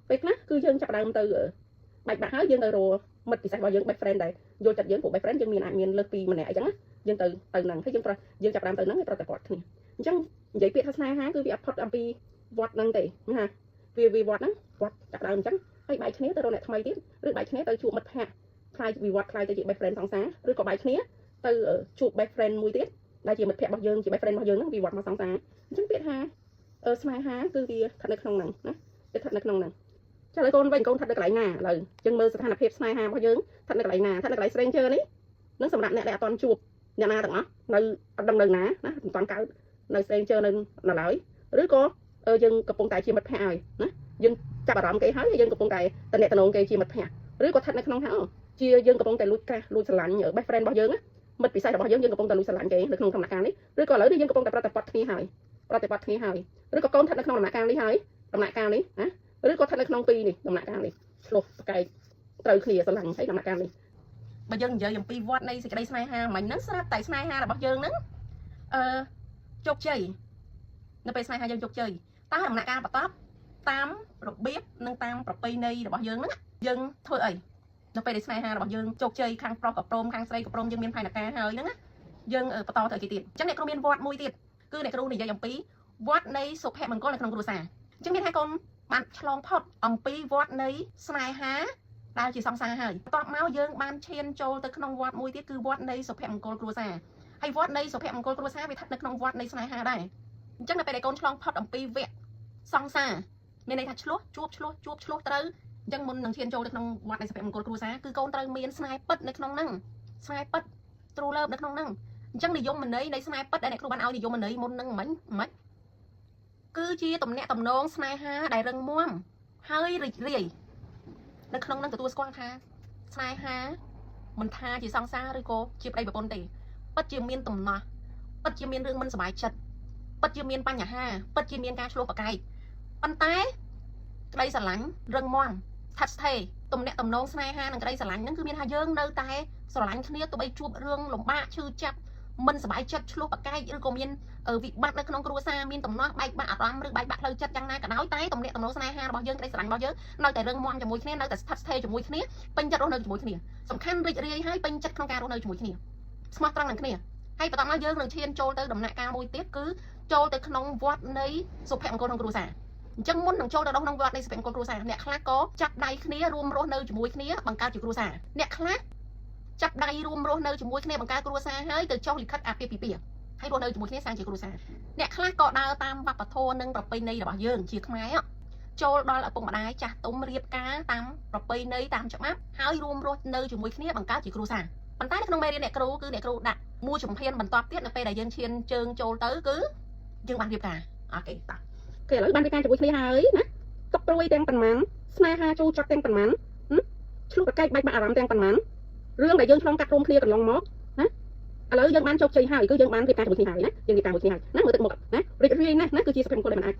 ពេលខ្លះគឺយើងចាប់ផ្ដើមទៅបែកបាក់ហើយយើងទៅរកមិត្តពិសេសរបស់យើង best friend ដែលយល់ចិត្តយើងព្រោះ best friend យើងមានអាចមានលើសពីម្នាក់អញ្ចឹងណាយើងទៅហ្នឹងហើយយើងចាប់ផ្ដើមទៅហ្នឹងឲ្យប្រតិបត្តិគ្នាអញ្ចឹងនិយាយពាក្យថាស្នេហាគឺវាអត់ផុតអំពីវត្តហ្នឹងទេណាវាវត្តហ្នឹងវត្តចាប់ផ្ដើមអញ្ចឹងហើយបែកគ្នាទៅរកអ្នកថ្មីទៀតឬបែកគ្នាទៅជួបមិត្តភក្តិខ្លាយវិវត្តខ្លាយទៅជា best friend សង្សារឬក៏បែកគ្នាទៅជួប best friend មួយទៀតដែលជាមិត្តភក្តិរបស់យើងជា best friend របស់យើងហ្នឹងវិវត្តមកសង្សារអញ្ចឹងពាក្យថាស្នេហាគឺវាស្ថិតនៅក្នុងហ្នឹងណាវាស្ថិតនៅក្នុងហ្នឹងចាឥឡូវកូនវិញកូនស្ថិតនៅកន្លែងណាឥឡូវយើងមើលស្ថានភាពស្នេហារបស់យើងស្ថិតនៅកន្លែងណាស្ថិតនៅកន្លែង stranger នេះនឹងសម្រាប់អ្នកដែលអត់ទាន់ជួបអ្នកណាទាំងអស់នៅអត់ដឹងនៅណាណាមិនទាន់កើតនៅ stranger នៅឡើយឬក៏យើងកំពុងតែជាមិត្តភក្តិហើយណាយើងចាប់អារម្មណ៍គេហើយយើងកំពុងតែតំណែងគេជាមិត្តភក្តិឬក៏ស្ថិតនៅក្នុងថាជាយើងកំពុងតែលួចកាសលួចស្រឡាញ់ best friend របស់យើងណាមិត្តពិសេសរបស់យើងកំពុងតែលួចស្រឡាញ់គេនៅក្នុងដំណាក់កាលនេះឬក៏ឥឡូវនេះយើងកំពុងតែប្រតិបត្តិគ្នាហើយឬក៏កូនស្ថិតនៅក្នុងដំណាក់កាលនេះហើយដំណាក់កាលនេះណាឬក៏ស្ថិតនៅក្នុងពីនេះដំណាក់កាលនេះឆ្លោះប្រកែកត្រូវគ្នាស្រឡាញ់ហើយដំណាក់កាលនេះបើយើងនិយាយអំពីវត្តនៃសេចក្តីស្នេហាមិញហ្នឹងស្រាប់តែស្នេហារបស់យើងហ្នឹងជោគជ័យនៅពេលស្នេហាយើងជោគជ័យតើដំណាក់កាលបន្តតាមរបៀបនិងតាមប្រពៃណីរបស់យើងហ្នឹងយើងធ្វើអីនៅពេលដែលស្នេហារបស់យើងជោគជ័យខាងប្រុសក៏ព្រមខាងស្រីក៏ព្រមយើងមានផែនការហើយហ្នឹងណាយើងបន្តទៅគេទៀតអញ្ចឹងអ្នកគ្រូមានវត្តមួយទៀតគឺអ្នកគ្រូនិយាយអំពីវត្តនៃសុភមង្គលនៅក្នុងគ្រួសារអញ្ចឹងមានថាកូនបានឆ្លងផុតអំពីវត្តនៃស្នេហាដែលជាសង្សារហើយបន្ទាប់មកយើងបានឈានចូលទៅក្នុងវត្តមួយទៀតគឺវត្តនៃសុភមង្គលគ្រួសារហើយវត្តនៃសុភមង្គលគ្រួសារវាស្ថិតនៅក្នុងវត្តនៃស្នេហាដែរអញ្ចឹងនៅពេលដែលកូនឆ្លងផុតអំពីវគ្គសង្សារមានន័យថាឆ្លោះជួបឆ្លោះត្រូវអញ្ចឹងមុននឹងឈានចូលទៅក្នុងវត្តនៃសុភមង្គលគ្រួសារគឺកូនត្រូវមានស្នេហ៍ពិតនៅក្នុងហ្នឹងស្នេហ៍ពិត true love នៅក្នុងហ្នឹងអញ្ចឹងនិយមន័យនៃស្នេហ៍ពិតដែលអ្នកគ្រូបានឲ្យនិយមន័យមុនហ្នឹងមិនគឺជាទំនាក់ទំនងស្នេហាដែលរឹងមាំហើយរីករាយនៅក្នុងហ្នឹងទទួលស្គាល់ថា sai ha mình tha chỉ sang xa rồi cô chụp đây bà con tỷ bất chịu miên tầm nọ bất chịu miên rương mình sải chật bất chịu miên pan nhà ha bất chịu miên ca chua bạc cay pan té đây sả lánh rừng moang thật thề tụm nẹt tụm nông sai ha đằng đây sả lánh nó cứ miên hà dương nơi tay sả lánh kia tụi bay chụp rương lồng ba chư chặt mình sải chật chua bạc cay rồi cô miên ở vị bát nơi không xa miên tụm nó bay bạc ram rồi bay bạc lời chật chẳng na cả nói tay tụm nẹt tụm nông sai ha bao dương đây sả lánh bao dương nơi tại rừng moang cho mũi kia nơi tại thật thề cho mũi kia bên chật nơi cho mũi kiaสำคัญรีเรียให้เป็นจัดของการรู้ในจมูกที่นี่สมาร์ตรังนั่นคือให้ประตองมาเยอะหนึ่งเทียนโจลเตอร์ดำหนักการมวยเตี้ยคือโจลเตอร์ขนมวัดในสุพรรณกรของครูสาจังมุ่นหนึ่งโจลเตอร์ดำหนักวัดในสุพรรณกรครูสาเนี่ยคลาก็จับได้ขี้นี้รวมรู้ในจมูกที่นี่บังการจุครูสาเนี่ยคลาจับได้รวมรู้ในจมูกที่นี่บังการครูสาให้từโจลิคัดอาเปียปีให้รู้ในจมูกที่นี่สร้างจุครูสาเนี่ยคลาก็ดาวตามวัดปะโทนึงปรับไปในระบาดเยอะชีขมายอ่ะโจลดอลปุ่มได้จัดตุ้มเรียบกาตามปรับไปในตามจับมัดให้รวมรู้ในจมูกที่นี่บังการจุครูสาปัญหาในขนมเมรีเนี่ยครูคือเนี่ยครูดักมูจุ่มเพียนบรรทบเตี้ยในไปได้ยังเชียนเชิงโจลเตอร์คือยังบันเรียบกาโอเคต่อโอเคแล้วบันเรียบกาจะวิ่งหายนะตบปลุยแตงปันมันสไนฮาจูจักแตงปันมันชลูกใกล้ใบมะอารามแตงปันมันเรื่องได้ยังคลองกัดรวมเคลียกันลองมอกนะแล้วยังมันโชคชัยหายก็ยังมันเรียบกาจะวิ่งหายนะยังเรียบกาวิ่งหายนะมือตึกหมดนะเรียบเรียงนะคือจีสเปนคนเลยมัน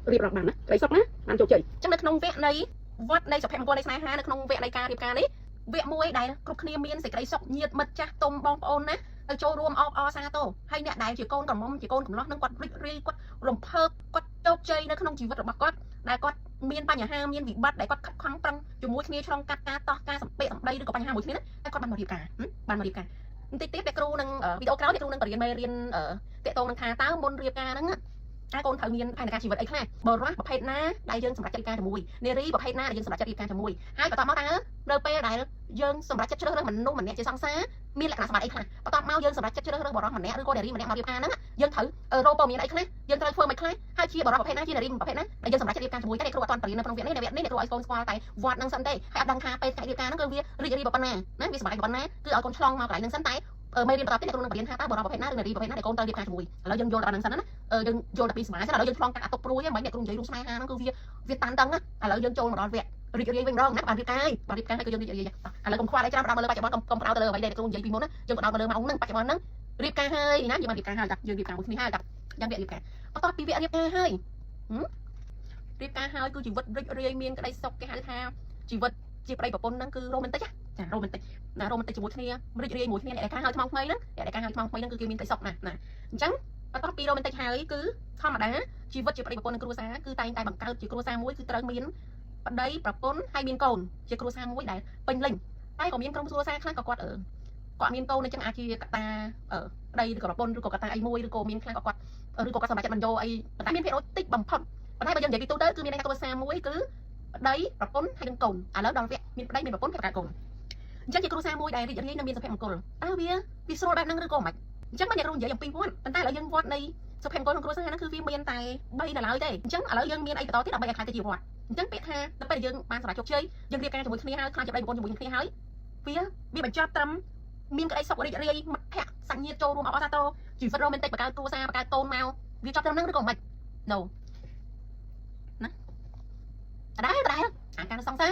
เรียบรักมันนะไรซอกนะมันโชคชัยจังในขนมเวะในวัดในสเปนคนในสไนฮาในขนมเวะในการเรียบกานี้เวะมวยได้กรุบเคลียมีนใส่ไก่ซอกเงียบมัดจ้าต้มบองปอนนะโจรวมอซาโตให้เนี่ยได้จีโกนกับมอมจีโกนกับล็อกนั่งกอดรีกอดลมเพิกกอดโจกใจนะขนมจีวัดระบกอดได้กอดเมียนปัญญาห้าเมียนวิบัติได้กอดครั้งปรังจมูกนี้ช่องกัดกาต่อกาสัมเปสัมใบหรือกับปัญหาหมดนี้นะได้กอดบันมาดีกาบันมาดีกาติ๊กเด็กครูนั่งวิดีโอคราวเด็กครูนั่งเรียนมาเรียนเตะโตนั่งทาต้าบนเรียบกานั่งไอ้คนเมียนภายในการชีวิตไอ้ข้าบอลว่าประเภทน้าได้ยังสำหรับจัดการจมูกเนรีประเภทน้าได้ยังสำหรับจัดการจมูกให้ประตอมาตาเดินไปได้ยังสำหรับจัดเชื้อเรื่องมันนุ่มมันเนี่ยจะซังซ่ามีหลักฐานสมัยไอ้ข้าประตอมายังสำหรับจัดเชื้อเรื่องบอลมันเนี่ยหรือก็เดรีมันเนี่ยมาเรียบการนั่นยังถือโรบอมีไอ้ข้ายังเตยเฟิร์มไอ้ข้าให้ชี้บอลประเภทน้าชี้เดรีประเภทน้าได้ยังสำหรับจัดการจมูกแต่ในครัวตอนปรีนในพนมเวียนในครัวไอโฟนสควอตแต่วอดนั่งสันเต้ให้อับดังคาไปจัดการนั่นก็เวียรีบอกปัญหานะวิสมัยบอกปัญหาคือเอาคนช่องมาไกลนั่งสันเต้ไม่เรียนประเภทในครัวนั่งเรียนท่าตาบอลประเภทน้าเรียนประเภทน้าในกองเตยเรียบการจมูกแล้วยังโยนระดับนั่งสันนั้นยังโยนระดับปีสมัยใช่แล้วยังช่องกัดตกปลุยเหมือนเนี่ยกรุงใจรู้สมัยฮะนั่นคือเวียตันตังนะแล้วยังโจนมาดอนเวียรีเรียเป็นร้องนะบานรีกายให้ก็ยังรีแล้วกองควายได้จ้าเราเลยไปจากบ้านกองเราเลยไปได้กรุงใจปีมดนะยังเราเลยมาอุ้งนั่งไปจากบ้านนั่งรีกายให้นะยังมารีกายให้กับยังรีกายบุญที่ให้กับยังเวียรีกายพอตอนปีเวียรีกายให้รีกายให้คือชีวิตเรียเมียนก็ได้สกแกให้ท่าชีวิตจีบไปแบบปนนั่นคือโรแมนติกจ้ะโรแมนติกนะโรแมนติกจมูกที่นี่ไม่ได้เรียมูที่นี่ไอ้การหายทองไม่นะไอ้การหายทองไม่นั่นคือกิมินไปสกนะจังพอตอนปีโรแมนติกหายคือธรรมดาชีวิตจีบไปแบบปนครูซาคือตายบังเกิดจีครูซามุ้ยคือตรังมินได้ปรับปนให้มินโกนจีครูซามุ้ยได้เป็นลิงใต้ของมินกรงครูซาครั้งก็กอดกอดมินโกในจังอาชีกตาได้หรือกปนหรือกตาไอ้มุ้ยหรือโกมินครั้งก็กอดหรือกสมัยจัดมันโยไอ้แต่มินเพโรติกบังพับแต่ให้ไปยังใหญ่ปีตู้เด้อคือมินในครูซามุ้ยคือได้ปรับปนให้ดึงโกนแล้วดอนเวียมินได้มินปรับปนให้ประกาศโกนจังจีครูซามุ้ยได้รีเรียนน้ำมินสเปนโกนอ้าวเวียวิสโรแบบนั่งหรือโกมัดจังมันอยากรู้ใหญ่อย่างปีวันแต่แล้วยังวัดในสเปนโกนของครูซานั่นคือฟิล์มเมียนไตใบน่ะแล้วได้จังแล้วยังเมียนไอ้ต่อที่เราไปขายตะจีบวัดจังเป็ดฮะแล้วไปยังบ้านสระจกเชยยังเรียกการจมูกขี้หายคลายจะได้บนจมูกขี้หายเวียมีแบบจับตำมีกระไดสกอะไรอะไรมัดแพะสังเงียโจรวมเอาซาโตจีฟโรแมนติกประกาศตัวซาประกาศโตนเมาเวียจับตำนั่งหรือโกมัด no นะได้การสังซ่า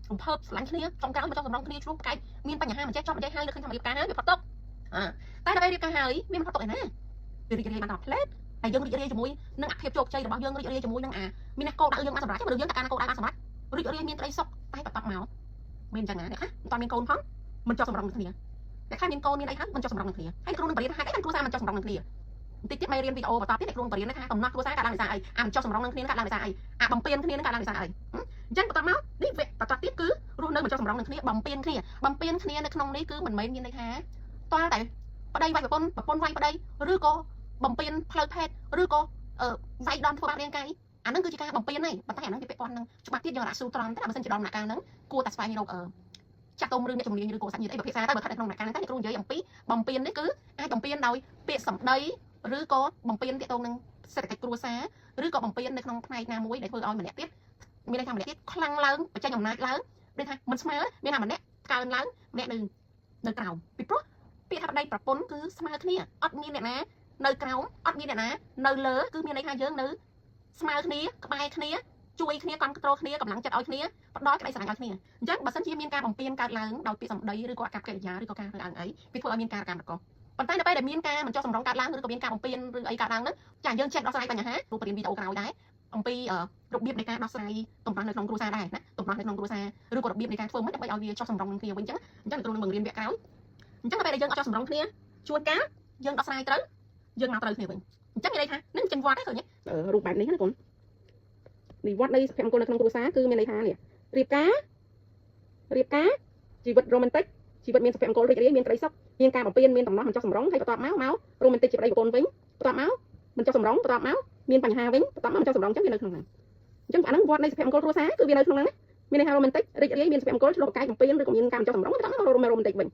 ผมเพิ่มหลังขี้ตรงกลางมันจะสำรองขี้ช่วงไกลมีปัญหามันแจ๊บชอบมันได้ให้เลยขึ้นทำเรียบการนะเดี๋ยวพัดตกแต่เราไปเรียบการหายมีมันพัดตกไหนนะเรียบมันตอบเล็ดแต่ยังรีจมูกนั่งอักเพียบโจกใจหรือบอกยังรีจมูกนั่งมีนักโกได้ยังมาสำหรับที่มันยังการโกได้มาสำหรับรีมีอะไรซอกไปปับเมาเมนจังนะเนี่ยค่ะตอนมีโกนพังมันจะสำรองนั่นเนี่ยแต่ข้ามีโกมีอะไรครับมันจะสำรองนั่นเนี่ยให้ครูนั่งเรียนให้กันครูซ่ามันจะสำรองนั่นเนี่ยติดที่ไม่เรียนวิดีโอต่อที่เด็กครูเรียนนะคะตำนักครูซ่าการล่างสายมันจะสำรองนั่นเนี่ยการล่างสายบัมเปียนเนี่ยการล่างสายจังปับเมานี่เวทตัดที่คือรู้เนื้อมันจะสำรองนั่นเนี่ยบัมเปียนเนี่ยในขนมนี้คือเหมือนไม่เนี่ยนะคะตอนแต่ประเดี๋ยวไปแบบปนไว้ประเดี๋ยวหรือก็บัมเปียนเพลย์เพจหรือก็ไว้ดอนทั่วบ้านเรียนไกลอันนั้นคือจีการบัมเปียนนี่ปัจจัยนั้นจะเป็นปอนนึงจุดมาที่ยอดสูตรนั้นแต่มันเป็นจุดดอนหนักการนั้นกูตัดไฟให้เราจากตรงเรื่องในจมูกหรือกูสัญญาไอ้ประเภทซ่าแต่แบบในตรงหนักการนั้นแต่ในกรุงเยอะอย่างปีบัมเปียนนี่คือไอ้บัมเปียนโดยเปียสัมได้หรือก็บัมเปียนที่ตรงนึงเศรษฐกิจกรุซ่าหรือก็บัมเปียนในขนมไทยนามุ้ยในเพื่อเอาเหมือนเนี้ยมีอะไรทำเหมือนเนี้ยคลั่งล้างปัจจัยอย่างนั้นล้างได้ทางมันสมัยมีทำเหมือนเนี้ยการล้างเนี้ยหนึ่งเนื้อเก่าปิดปุ๊บปีทำได้ปรับปนคือสมัยนี้อดมีเนี่ยนะเนื้อเก่าอดมีเนี่ยนะเนื้อเลือคือมีอะไรทางเยอะเนื้อสมัยนี้กบายนี้จ ជួយគ្នាគ្រប់គ្រងគ្នាកម្លាំងចិត្តឲ្យគ្នាផ្ដល់ក្តីស្រឡាញ់ឲ្យគ្នាអញ្ចឹងបើសិនជាមានការបំពេញកើតឡើងដោយពាក្យសម្ដីឬក៏អាកប្បកិរិយាឬក៏ការរើអើងអីវាធ្វើឲ្យមានការកម្មរកប៉ុន្តែនៅពេលដែលមានការមិនចុះសម្រុងកើតឡើងឬក៏មានការបំពេញឬអីកើតឡើងហ្នឹងចាយើងចេះដោះស្រាយបញ្ហារូបរាងវីដេអូក្រោយដែរអំពីរបៀបនៃការដោះស្រាយទំនាស់នៅក្នុងគ្រួសារដែរណាទំនាស់នៅក្នុងគ្រួសារឬក៏របៀបនៃការធ្វើមិនដើម្បីឲ្យវាចុះសម្រុងនឹងគ្នាវិញអញ្ចឹងគ្រូនឹងបង្រៀនវគ្គក្រោយអញ្ចឹងដល់ពេលដែលយើងអត់ចុះសម្រុងគ្នាជួនកាលយើងដោះស្រាយត្រូវយើងមកត្រូវគ្នាវិញអញ្ចឹងមានន័យថានឹងចឹងវត្តទេឃើញរូបបែបនេះណាកូននេះវត្តនៃសុភមង្គលនៅក្នុងគ្រួសារគឺមានន័យថានេះរៀបការជីវិតរ៉ូមែនទិកជីវិតមានសុភមង្គលរីករាយមានក្តីសុខមានការបំពេញមានដំណោះមិនចុះសម្រុងហើយបន្ទាប់មករ៉ូមែនទិកជាប្តីប្រពន្ធវិញបន្ទាប់មកមិនចុះសម្រុងបន្ទាប់មកមានបញ្ហាវិញបន្ទាប់មកមិនចុះសម្រុងអញ្ចឹងវានៅក្នុងហ្នឹងអញ្ចឹងអាហ្នឹងវត្តនៃសុភមង្គលគ្រួសារគឺវានៅក្នុងហ្នឹងណាមានន័យថារ៉ូមែនទិករីករាយមានសុភមង្គលឆ្លុះប្រកែកបំពេញឬក៏មានការមិនចុះសម្រុងបន្ទាប់មករ៉ូមែនទិកវិ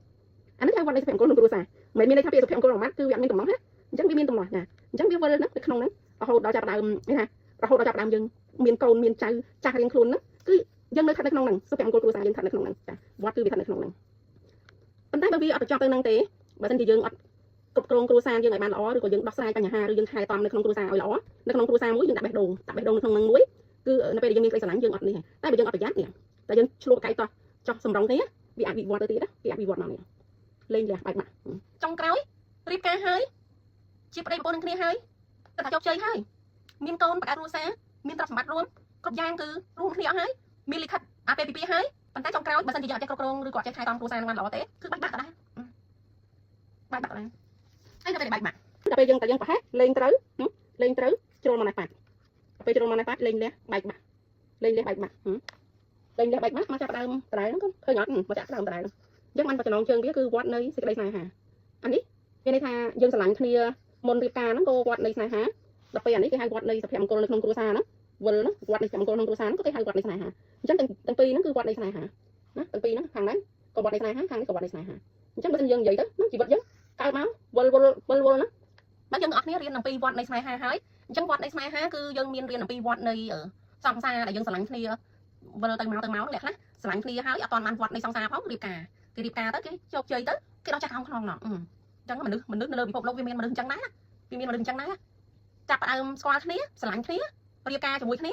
ញអានេះគឺវត្តនៃសុភមង្គលក្នុងគ្រួសារមិនមានន័យថាពាក្យសុភមង្គលរ៉ូម៉ាត់គឺវាអត់មានដំណោះណាអញ្ចឹងវាមានដំណោះណាអញ្ចឹងវាវិលហ្នឹងនៅក្នុងហ្នឹងរហូតដល់ចាប់ដើមនេះណារហូតដល់ចាប់ដើមយើងមានកូនមានចៅចាស់រៀងខ្លួនហ្នឹងគឺយើងនៅស្ថិតនៅក្នុងហ្នឹងសុភមង្គលគ្រួសារយើងស្ថិតនៅក្នុងហ្នឹងចាវត្តគឺវាស្ថិតនៅក្នុងហ្នឹងប៉ុន្តែបើវាអត់បញ្ចប់ទៅហ្នឹងទេបើមិនជាយើងអត់គ្រប់គ្រងគ្រួសារយើងឲ្យបានល្អឬក៏យើងដោះស្រាយបញ្ហាឬយើងថែទាំនៅក្នុងគ្រួសារឲ្យល្អនៅក្នុងគ្រួសារមួយយើងដាក់បេះដូងនៅក្នុងហ្នឹងមួយគឺនៅពេលដែលយើងមានក្តីស្រឡាញ់យើងអត់នេះតែបើយើងអត់ប្រយ័ត្ននេះតែយើងឆ្លោះកៃតោះចោះសម្រុងគ្នាវាអាចវិវត្តទៅទៀតណាវាអាចវិវត្តមកនេះលេងលះបែកម៉ាក់ចុងក្រោយរៀបការហើយជាប្តីប្រពន្ធនឹងគ្នាហើយតែថាជោគជ័យហើយមានកូនបង្កើតគ្រួសារមានទ្រព្យសម្បត្តិរួមគ្រប់យ៉ាងគឺរួមគ្នាអស់ហើយមានលិខិតអាពេលពីពីហើយប៉ុន្តែចុងក្រោយបើសិនជាយើងអត់ចេះគ្រប់គ្រងឬក៏អត់ចេះថែទាំគ្រួសារនឹងបានល្អទេគឺបែកបាក់ទៅដែរបែកបាក់ដែរហើយទៅពេលបែកបាក់ដល់ពេលយើងតែយើងប្រហែលលេងត្រូវជ្រុលមកណាប៉ាត់ពេលជ្រុលមកណាប៉ាត់លេងលះបែកបាក់លេងលះបែកបាក់មកចាប់ដើមដដែលហ្នឹងឃើញអត់មកចាប់ដើមដដែលហ្នឹងអញ្ចឹងបានបច្ចុប្បន្នជើងវាគឺវត្តនៃសេចក្តីស្នេហាអានេះមានន័យថាយើងស្រឡាញ់គ្នាមុនរៀបការហ្នឹងក៏វត្តនៃស្នេហាដល់ពេលអានេះគេហៅវត្តនៃសុភមង្គលនៅក្នុងគ្រួសារហ្នឹងវិលហ្នឹងវត្តនៃសុភមង្គលក្នុងគ្រួសារហ្នឹងក៏គេហៅវត្តនៃស្នេហាអញ្ចឹងទាំងពីរហ្នឹងគឺវត្តនៃស្នេហាណាទាំងពីរហ្នឹងខាងហ្នឹងក៏វត្តនៃស្នេហាខាងនេះក៏វត្តនៃស្នេហាអញ្ចឹងបើសិនយើងនិយាយទៅជីវិតយើងកើតមកវិលណាបើយើងអត់គ្នារៀនអំពីវត្តនៃស្នេហាហើយអញ្ចឹងវត្តនៃស្នេហាគឺយើងមានរៀនអំពីវត្តនៃសង្សារដែលយើងស្រឡាញ់គ្នាវិលទៅមកអ្នកខ្លះស្រឡាញ់គ្នាហើយអត់ទាន់បានវត្តនៃសង្សារផងរៀបការគេរៀបការទៅគេជោគជ័យទៅគេដល់ចាក់ក្នុងខ្នងអញ្ចឹងមនុស្សនៅលើពិភពលោកវាមានមនុស្សអញ្ចឹងដែរវាមានមនុស្សអញ្ចឹងដែរចាប់ផ្ដើមស្គាល់គ្នាស្រឡាញ់គ្នារៀបការជាមួយគ្នា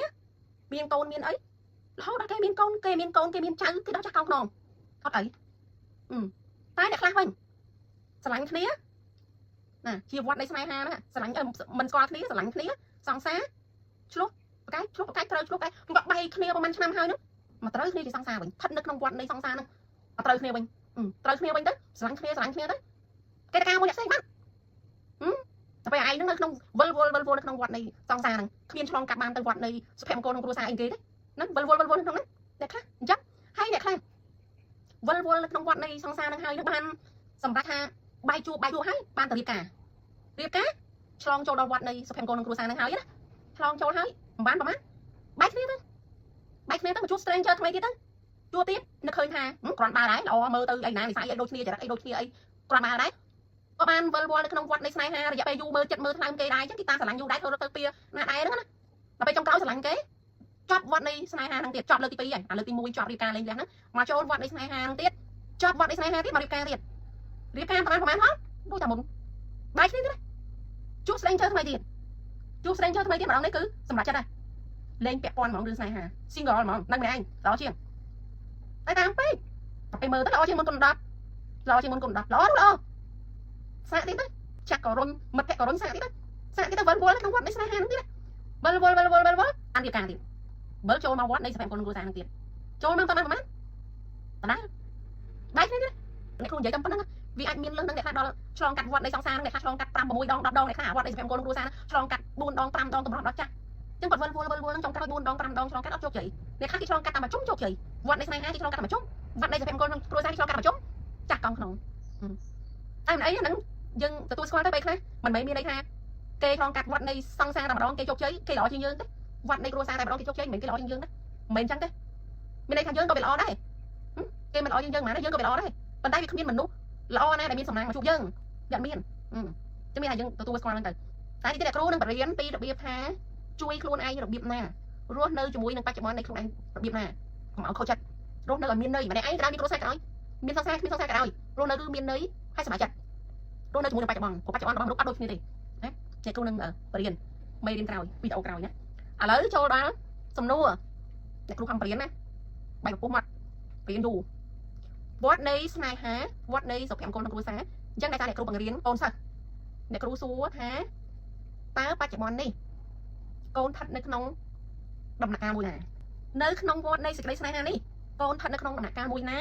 មានកូនមានអីរហូតដល់គេមានកូនគេមានចៅគេដល់ចាក់ក្នុងខ្នងអត់អីតែអ្នកខ្លះវិញស្រឡាញ់គ្នាណាជាវត្តនៃស្នេហាណាស្រឡាញ់មិនស្គាល់គ្នាស្រឡាញ់គ្នាសង្សារឆ្លោះប្រកែកត្រូវឆ្លោះប្រកែកគាត់បែកគ្នាប្រហែលឆ្នាំហើយហ្នឹងមកត្រូវគ្នាជាសង្សារវិញស្ថិតនៅក្នុងវត្តនៃសង្សារហ្នឹងមកត្រូវគ្នាវិញទៅស្រឡាញ់គ្នាទៅគេតការមួយអ្នកផ្សេងបាត់តែពេលឯងហ្នឹងនៅក្នុងវិលនៅក្នុងវត្តនៃសង្សារហ្នឹងគ្មានឆ្លងកាត់បានទៅវត្តនៃសុភមង្គលក្នុងគ្រួសារអីគេទេហ្នឹងវិលនៅក្នុងហ្នឹងអ្នកខ្លះអញ្ចឹងហើយអ្នកខ្លះវិលនៅក្នុងវត្តនៃសង្សារហ្នឹងហើយនឹងបានសម្រាប់ថាបាយជួបហើយបានទៅរៀបការឆ្លងចូលដល់វត្តនៃសុភមង្គលក្នុងគ្រួសារហ្នឹងហើយណាឆ្លងចូលហើយមិនបានប្រហែលបែកគ្នាទៅមកជួប stranger ថ្មីទៀតទៅជួបទៀតនឹកឃើញថាគ្រាន់បើដែរល្អមើលទៅអីណានិស័យអីដូចគ្នាចរិតអីដូចគ្នាអីគ្រាន់បើដែរក៏បានវិលនៅក្នុងវត្តនៃស្នេហារយៈពេលយូរមើលចិត្តមើលថ្លើមគេដែរអញ្ចឹងគេតាមស្រឡាញ់យូរដែរធ្វើទៅពីណាដែរហ្នឹងណាដល់ពេលចុងក្រោយស្រឡាញ់គេចប់វត្តនៃស្នេហាហ្នឹងទៀតចប់លើកទី2ហើយលើកទី1ចប់រៀបការលេងលះហ្នឹងមកចូលវត្តនៃស្នេហាហ្នឹងទៀតចប់វត្តនៃស្នេហាទៀតមករៀបការប្រហែលផងដូចតែមុនបែកគ្នាទៀតជួប stranger ថ្មីទៀតម្ដងនេះគឺសម្រាប់ចិត្តដែរលេងពាក់ព័ន្ធហ្មងរឿងស្នេហា single ហ្មងនៅម្នាក់ឯងល្អជាងតែតាមពេកទៅមើលទៅល្អជាងមុនគុណ10ល្អសាកទៀតទៅចាក់ក៏រុញមិត្តភក្តិក៏រុញសាកទៀតទៅវិលក្នុងវត្តនៃស្នេហាហ្នឹងទៀតវិលអានរៀបការទៀតវិលចូលមកវត្តនៃសុភមង្គលក្នុងគ្រួសារហ្នឹងទៀតចូលមកប្រហែលតណាបែកគ្នាទៀតអ្នកគ្រូនិយាយតែប៉ុណ្្នឹងវាអាចមានលឹះនឹងអ្នកខ្លះដល់ឆ្លងកាត់វត្តនៃសង្សារហ្នឹងអ្នកខ្លះឆ្លងកាត់5 6 ដង 10 ដងអ្នកខ្លះវត្តនៃសុភមង្គលក្នុងគ្រួសារឆ្លងកាត់4 ដង 5 ដងតម្រង់ដល់ចាស់ចឹងគាត់វិលនឹងចុងក្រោយ4 ដង 5 ដងឆ្លងកាត់អត់ជោគជ័យអ្នកខ្លះគេឆ្លងកាត់តែមួយជុំជោគជ័យវត្តនៃស្នេហាគេឆ្លងកាត់តែមួយជុំវត្តនៃសុភមង្គលក្នុងគ្រួសារគេឆ្លងកាត់តែមួយជុំចាស់កង់ក្នុងតែមិនអីហ្នឹងយើងទទួលស្គាល់ទៅពេលខ្លះមិនមែនមានន័យថាគេឆ្លងកាត់វត្តនៃសង្សារតែម្ដងគេជោគជ័យគេល្អជាងយើងទេវត្តនៃគ្រួសារតែម្ដងគេជោគជ័យមិនមែនគេល្អជាងយើងទេមិនមែនអញ្ចឹងទេមានន័យថាយើងក៏វាល្អដែរគេមិនល្អជាងយើងហ្មងយើងក៏វាល្អដែរប៉ុន្តែវាគ្មានមនុស្សល្អណាស់ដែលមានសំណាងមកជួបយើងយ៉ាងមានចឹងមានថាយើងទទួលស្គាល់ហ្នឹងទៅតែនេះទៀតគ្រូនឹងបរៀនពីរបៀបថាជួយខ្លួនឯងរបៀបណារស់នៅជាមួយនឹងបច្ចុប្បន្ននៃខ្លួនឯងរបៀបណាកុំឲ្យខូចចិត្តរស់នៅឲ្យមានន័យម្នាក់ឯងក្រោយមានគ្រួសារក្រោយមានសង្សារក្រោយរស់នៅគឺមានន័យហើយសប្បាយចិត្តរស់នៅជាមួយនឹងបច្ចុប្បន្នរបស់មនុស្សអត់ដូចគ្នាទេណាអ្នកគ្រូនឹងបរៀនមេរៀនក្រោយវីដេអូក្រោយណាឥឡូវចូលដល់សំណួរ អ្នកគ្រូខំបរៀនណាបែបពុះមករៀនយូរវត្តនៃស្នេហាវត្តនៃសុភមង្គលក្នុងគ្រួសារអញ្ចឹងតែអ្នកគ្រូបង្រៀនកូនសិស្សអ្នកគ្រូសួរថាតើបច្ចុប្បន្ននេះកូនស្ថិតនៅក្នុងដំណាក់កាលមួយណានៅក្នុងវត្តនៃសេចក្តីស្នេហានេះកូនស្ថិតនៅក្នុងដំណាក់កាលមួយណា